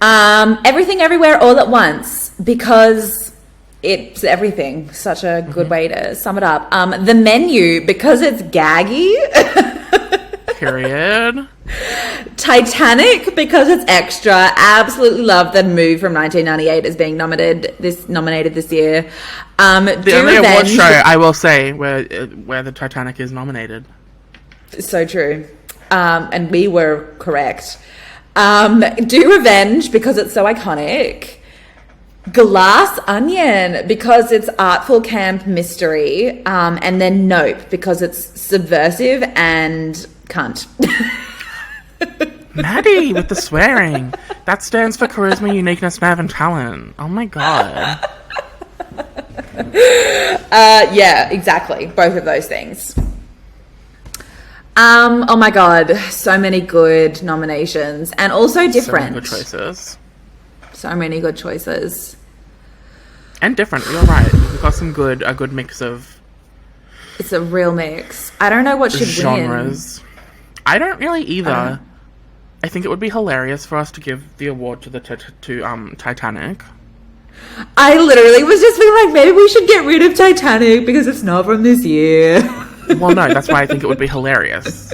S2: Everything, Everywhere, All at Once, because it's everything. Such a good way to sum it up. The Menu, because it's gaggy.
S1: Period.
S2: Titanic, because it's extra. Absolutely love that movie from 1998 is being nominated this year.
S1: The only award show, I will say, where the Titanic is nominated.
S2: So true. And we were correct. Do Revenge, because it's so iconic. Glass Onion, because it's artful camp mystery. And then Nope, because it's subversive and cunt.
S1: Maddie with the swearing. That stands for charisma, uniqueness, nerve, and talent. Oh my god.
S2: Yeah, exactly. Both of those things. Oh my god, so many good nominations, and also different.
S1: So many good choices.
S2: So many good choices.
S1: And different. You're right. We've got a good mix of.
S2: It's a real mix. I don't know what should
S1: genres.
S2: win.
S1: I don't really either. I think it would be hilarious for us to give the award to Titanic.
S2: I literally was just being like, maybe we should get rid of Titanic because it's not from this year.
S1: Well, no, that's why I think it would be hilarious.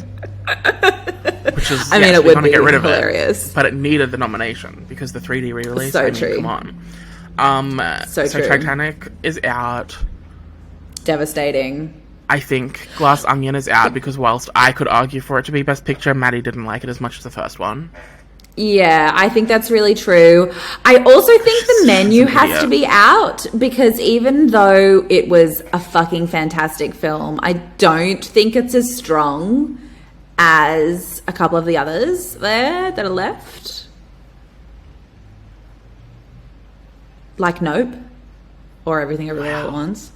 S1: Which is,
S2: I mean, it would be get rid of hilarious.
S1: But it needed the nomination because the 3D re-release.
S2: So true.
S1: Come on. So true. Titanic is out.
S2: Devastating.
S1: I think Glass Onion is out because whilst I could argue for it to be Best Picture, Maddie didn't like it as much as the first one.
S2: Yeah, I think that's really true. I also think the menu has to be out because even though it was a fucking fantastic film, I don't think it's as strong as a couple of the others there that are left. Like Nope or Everything Everywhere All at Once.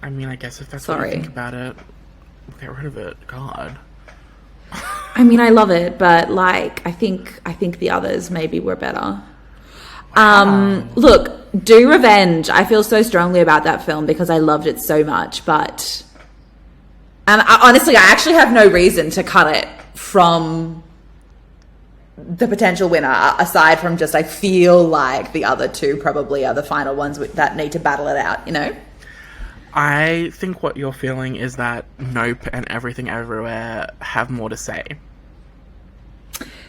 S1: I mean, I guess if that's what you think about it, we'll get rid of it. God.
S2: I mean, I love it, but like, I think the others maybe were better. Wow. Look, Do Revenge. I feel so strongly about that film because I loved it so much, but honestly, I actually have no reason to cut it from the potential winner, aside from just I feel like the other two probably are the final ones that need to battle it out, you know?
S1: I think what you're feeling is that Nope and Everything Everywhere have more to say.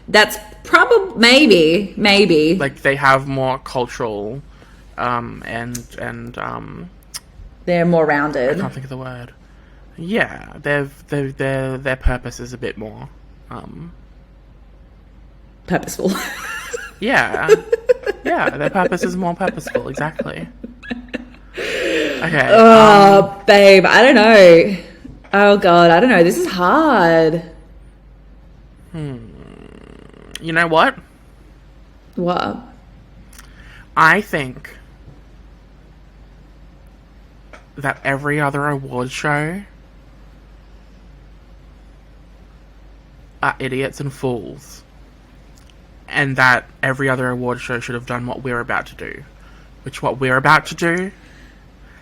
S2: That's probably maybe.
S1: Like they have more cultural, and
S2: they're more rounded.
S1: I can't think of the word. Yeah, their purpose is a bit more
S2: purposeful.
S1: Yeah, their purpose is more purposeful. Exactly. Okay.
S2: Oh, babe, I don't know. Oh, God, I don't know. This is hard.
S1: You know what?
S2: What?
S1: I think that every other award show are idiots and fools. And that every other award show should have done what we're about to do. Which what we're about to do...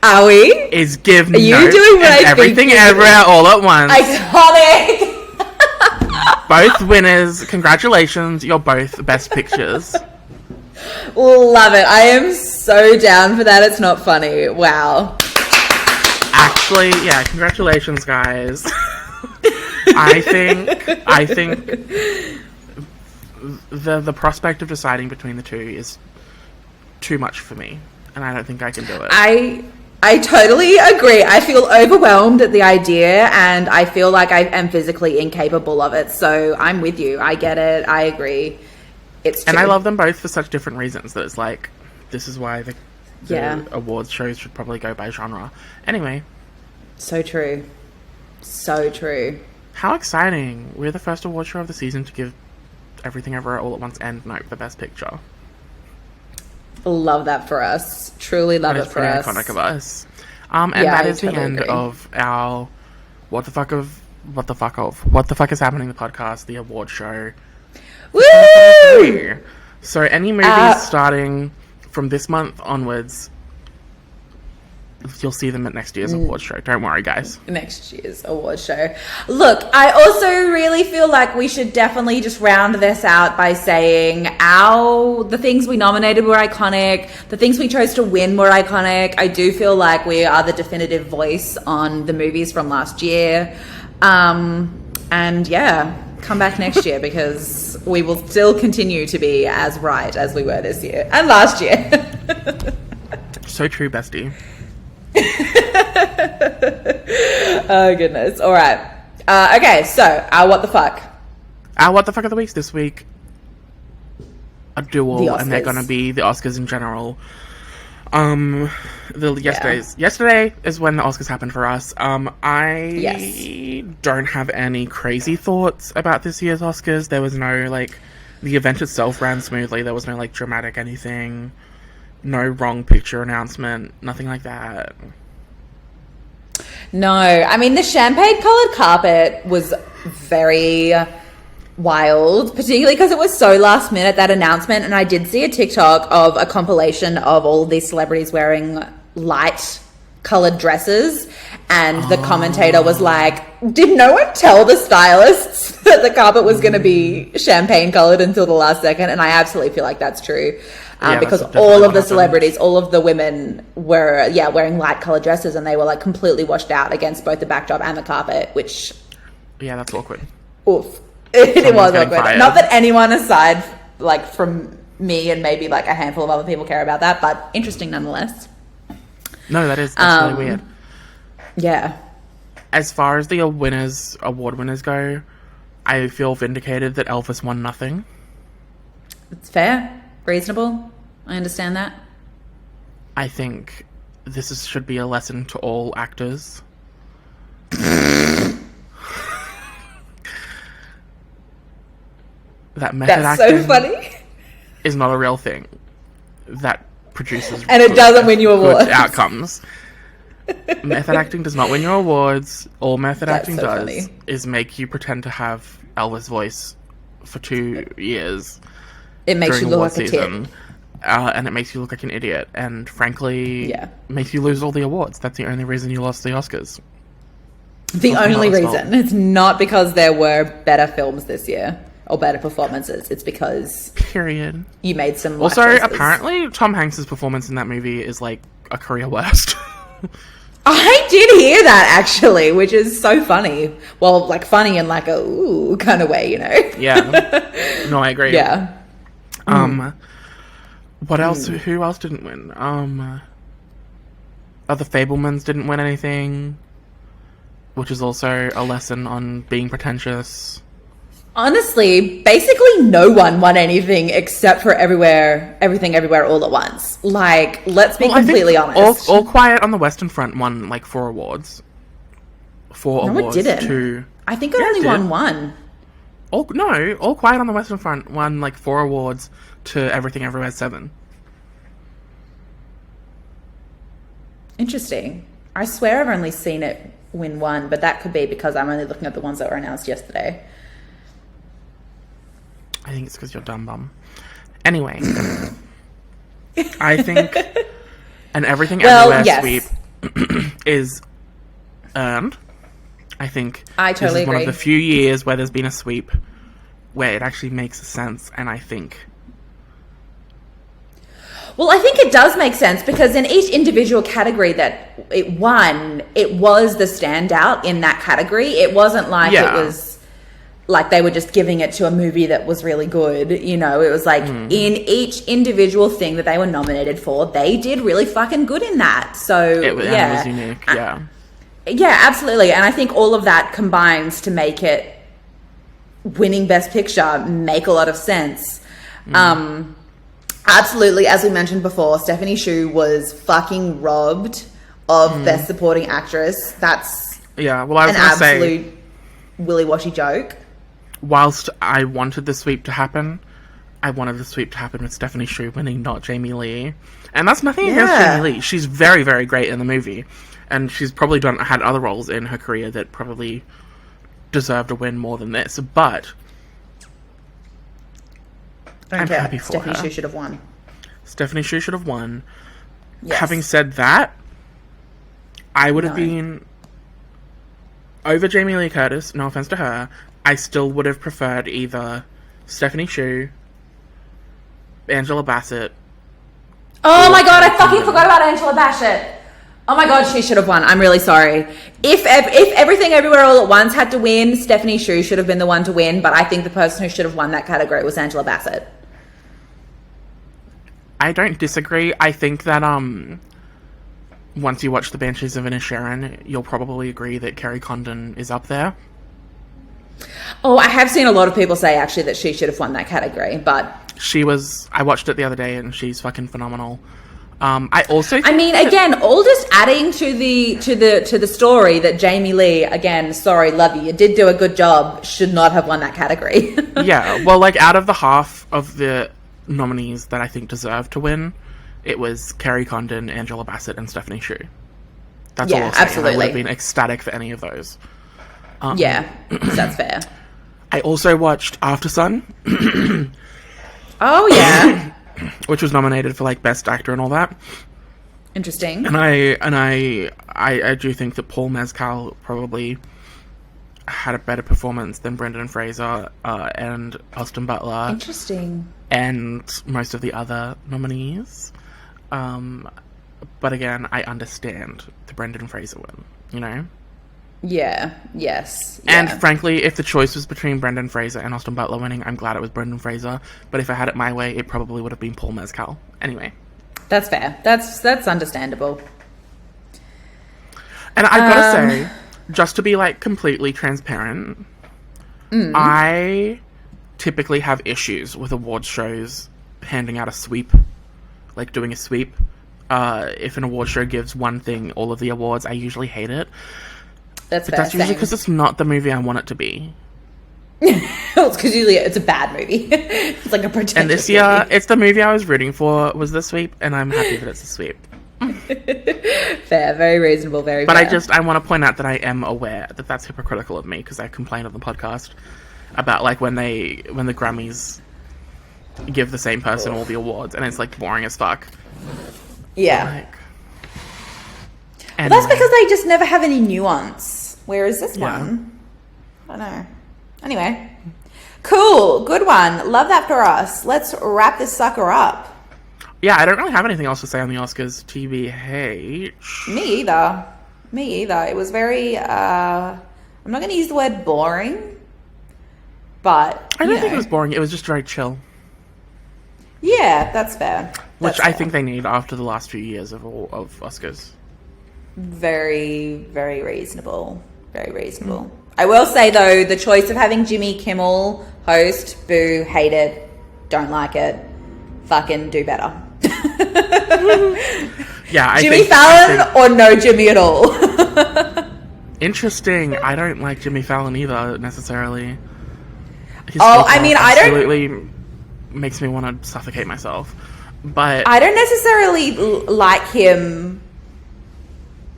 S2: Are we?
S1: Is give
S2: Are you doing what I
S1: Everything Everywhere All at Once.
S2: Iconic!
S1: Both winners. Congratulations. You're both Best Pictures.
S2: Love it. I am so down for that. It's not funny. Wow.
S1: Actually, yeah, congratulations, guys. I think the prospect of deciding between the two is too much for me. And I don't think I can do it. I totally agree. I feel overwhelmed at the idea and I feel like I am physically incapable of it. So I'm with you. I get it. I agree. It's true. And I love them both for such different reasons that it's like, this is why the awards shows should probably go by genre. Anyway. So true. So true. How exciting. We're the first award show of the season to give Everything Everywhere All at Once and Nope the Best Picture. Love that for us. Truly love it for us. That is pretty iconic of us. And that is the end of our What the fuck is happening the podcast, the award show. Woo! So any movies starting from this month onwards, you'll see them at next year's award show. Don't worry, guys. Next year's award show. Look, I also really feel like we should definitely just round this out by saying the things we nominated were iconic. The things we chose to win were iconic. I do feel like we are the definitive voice on the movies from last year. And yeah, come back next year because we will still continue to be as right as we were this year and last year. So true, bestie. Oh goodness. All right. Okay, so our what the fuck of the week this week a duel, and they're gonna be the Oscars in general. Yesterday is when the Oscars happened for us. I don't have any crazy thoughts about this year's Oscars. There was no the event itself ran smoothly. There was no dramatic anything. No wrong picture announcement, nothing like that. No, I mean, the champagne-coloured carpet was very wild, particularly because it was so last minute, that announcement, and I did see a TikTok of a compilation of all these celebrities wearing light-coloured dresses,
S2: And the commentator was like, did no one tell the stylists that the carpet was going to be champagne colored until the last second? And I absolutely feel like that's true. Because all of the celebrities, all of the women were, wearing light colored dresses, and they were like completely washed out against both the backdrop and the carpet, which... Yeah,
S1: that's awkward.
S2: Oof. It was awkward. Fired. Not that anyone aside, like, from me and maybe like a handful of other people care about that, but interesting nonetheless.
S1: No, that's really weird.
S2: Yeah.
S1: As far as the award winners go, I feel vindicated that Elvis won nothing.
S2: It's fair. Reasonable. I understand that.
S1: I think this should be a lesson to all actors. That method acting
S2: so funny.
S1: Is not a real thing. That produces
S2: and it doesn't win you awards.
S1: Outcomes. Method acting does not win you awards. All method acting does is make you pretend to have Elvis' voice for 2 years.
S2: It makes you look like a tit.
S1: And it makes you look like an idiot. And frankly, makes you lose all the awards. That's the only reason you lost the Oscars.
S2: The only reason. It's not because there were better films this year. Or better performances. It's because...
S1: Period.
S2: You made some...
S1: Also, apparently, Tom Hanks' performance in that movie is like a career worst.
S2: I did hear that, actually, which is so funny. Well, like, funny in like a ooh kind of way, you know?
S1: Yeah. No, I agree.
S2: Yeah.
S1: What else? Who else didn't win? The Fabelmans didn't win anything, which is also a lesson on being pretentious.
S2: Honestly, basically no one won anything except for Everything Everywhere All at Once. Like, let's be completely honest.
S1: All Quiet on the Western Front won like 4 awards. 4 awards.
S2: No, it didn't. I think it only won 1.
S1: All Quiet on the Western Front won like 4 awards to Everything Everywhere 7.
S2: Interesting. I swear I've only seen it win 1, but that could be because I'm only looking at the ones that were announced yesterday.
S1: I think it's because you're dumb bum. Anyway, I think an Everything Everywhere sweep is earned. I think
S2: I totally
S1: this is one of the few years where there's been a sweep where it actually makes sense, and I think...
S2: Well, I think it does make sense because in each individual category that it won, it was the standout in that category. It wasn't like it was... like they were just giving it to a movie that was really good, you know. It was like in each individual thing that they were nominated for, they did really fucking good in that. So
S1: it was unique.
S2: Yeah, absolutely. And I think all of that combines to make it winning Best Picture make a lot of sense. Absolutely, as we mentioned before, Stephanie Hsu was fucking robbed of Best Supporting Actress. That's
S1: I was an
S2: absolute willy-washy joke.
S1: Whilst I wanted the sweep to happen, I wanted the sweep to happen with Stephanie Hsu winning, not Jamie Lee. And that's nothing against Jamie Lee. She's very, very great in the movie. And she's probably had other roles in her career that probably deserve to win more than this. But I'm happy for
S2: Stephanie
S1: her.
S2: Hsu should have won.
S1: Stephanie Hsu should have won.
S2: Yes.
S1: Having said that, I would have been... over Jamie Lee Curtis, no offense to her, I still would have preferred either Stephanie Hsu, Angela Bassett.
S2: Oh my god, I fucking forgot about Angela Bassett. Oh my god, she should have won. I'm really sorry. If Everything Everywhere All at Once had to win, Stephanie Hsu should have been the one to win, but I think the person who should have won that category was Angela Bassett.
S1: I don't disagree. I think that once you watch The Banshees of Inisherin, you'll probably agree that Kerry Condon is up there.
S2: Oh, I have seen a lot of people say actually that she should have won that category, but
S1: I watched it the other day and she's fucking phenomenal. Again,
S2: all just adding to the story that Jamie Lee, again, sorry, love you did do a good job, should not have won that category.
S1: Yeah, well, like out of the half of the nominees that I think deserve to win, it was Kerry Condon, Angela Bassett, and Stephanie Hsu. That's all I'll say.
S2: Absolutely.
S1: I would have been ecstatic for any of those.
S2: That's fair.
S1: I also watched Aftersun.
S2: Oh, yeah.
S1: Which was nominated for, like, Best Actor and all that.
S2: Interesting.
S1: And I do think that Paul Mescal probably had a better performance than Brendan Fraser and Austin Butler.
S2: Interesting.
S1: And most of the other nominees. But again, I understand the Brendan Fraser win, you know?
S2: Yeah, yes.
S1: And
S2: yeah.
S1: frankly, if the choice was between Brendan Fraser and Austin Butler winning, I'm glad it was Brendan Fraser. But if I had it my way, it probably would have been Paul Mescal. Anyway.
S2: That's fair. That's understandable.
S1: And I gotta say, just to be, like, completely transparent, I typically have issues with awards shows handing out a sweep. Like, doing a sweep. If an award show gives one thing all of the awards, I usually hate it.
S2: That's
S1: but that's usually because it's not the movie I want it to be.
S2: Well, it's because usually it's a bad movie. It's like a pretentious
S1: And this year,
S2: movie.
S1: it's the movie I was rooting for was the sweep, and I'm happy that it's a sweep.
S2: Fair, very reasonable, very
S1: but
S2: fair.
S1: I want to point out that I am aware that that's hypocritical of me, because I complained on the podcast about, like, when the Grammys give the same person all the awards, and it's, like, boring as fuck.
S2: Yeah.
S1: Like,
S2: well, that's because they just never have any nuance. Whereas this one, I don't know. Anyway. Cool. Good one. Love that for us. Let's wrap this sucker up.
S1: Yeah, I don't really have anything else to say on the Oscars, TBH.
S2: Me either. It was very, I'm not going to use the word boring, but,
S1: I don't think it was boring. It was just very chill.
S2: Yeah, that's fair.
S1: Which I think they need after the last few years of Oscars.
S2: Very, very reasonable. Very reasonable. I will say, though, the choice of having Jimmy Kimmel host, boo, hate it, don't like it, fucking do better.
S1: Yeah,
S2: Jimmy Fallon or no Jimmy at all?
S1: Interesting. I don't like Jimmy Fallon either, necessarily. Absolutely makes me want to suffocate myself. But
S2: I don't necessarily like him.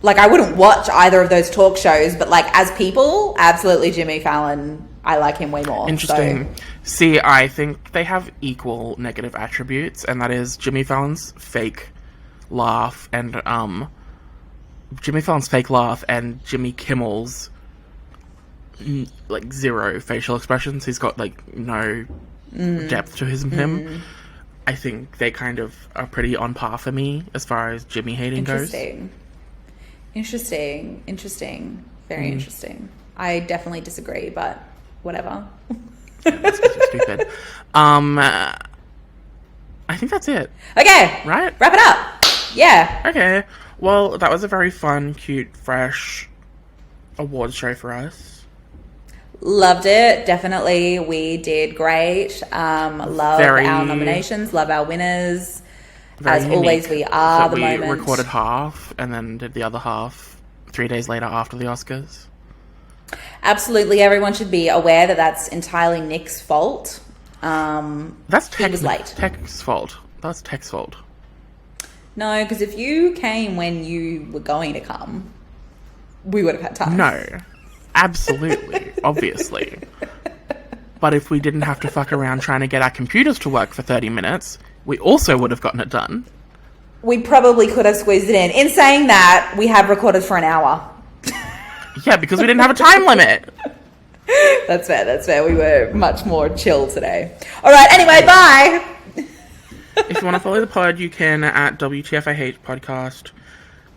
S2: Like, I wouldn't watch either of those talk shows, but, like, as people, absolutely Jimmy Fallon, I like him way more.
S1: Interesting.
S2: So.
S1: See, I think they have equal negative attributes, and that is Jimmy Fallon's fake laugh and Jimmy Kimmel's like zero facial expressions. He's got like no depth to him. I think they kind of are pretty on par for me as far as Jimmy hating goes.
S2: Interesting. Very interesting. I definitely disagree, but whatever.
S1: That's stupid. I think that's it.
S2: Okay.
S1: Right?
S2: Wrap it up. Yeah.
S1: Okay. Well, that was a very fun, cute, fresh awards show for us.
S2: Loved it. Definitely. We did great. Love our nominations. Love our winners. As always, we are the moment.
S1: We recorded half and then did the other half 3 days later after the Oscars.
S2: Absolutely. Everyone should be aware that that's entirely Nick's fault.
S1: He
S2: was late.
S1: Tech's fault. That's Tech's fault.
S2: No, because if you came when you were going to come, we would have had time.
S1: No. Absolutely. Obviously. But if we didn't have to fuck around trying to get our computers to work for 30 minutes, we also would have gotten it done.
S2: We probably could have squeezed it in. In saying that, we have recorded for an hour.
S1: Yeah, because we didn't have a time limit.
S2: That's fair. We were much more chill today. All right, anyway, bye.
S1: If you want to follow the pod, you can at WTF podcast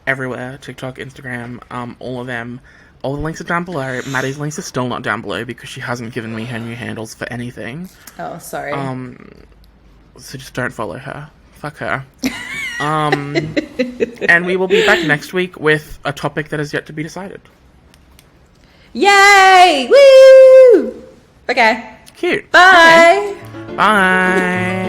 S1: everywhere. TikTok, Instagram, all of them. All the links are down below. Maddie's links are still not down below because she hasn't given me her new handles for anything.
S2: Oh, sorry.
S1: So just don't follow her. Fuck her. And we will be back next week with a topic that is yet to be decided.
S2: Yay! Woo! Okay.
S1: Cute.
S2: Bye.
S1: Okay. Bye.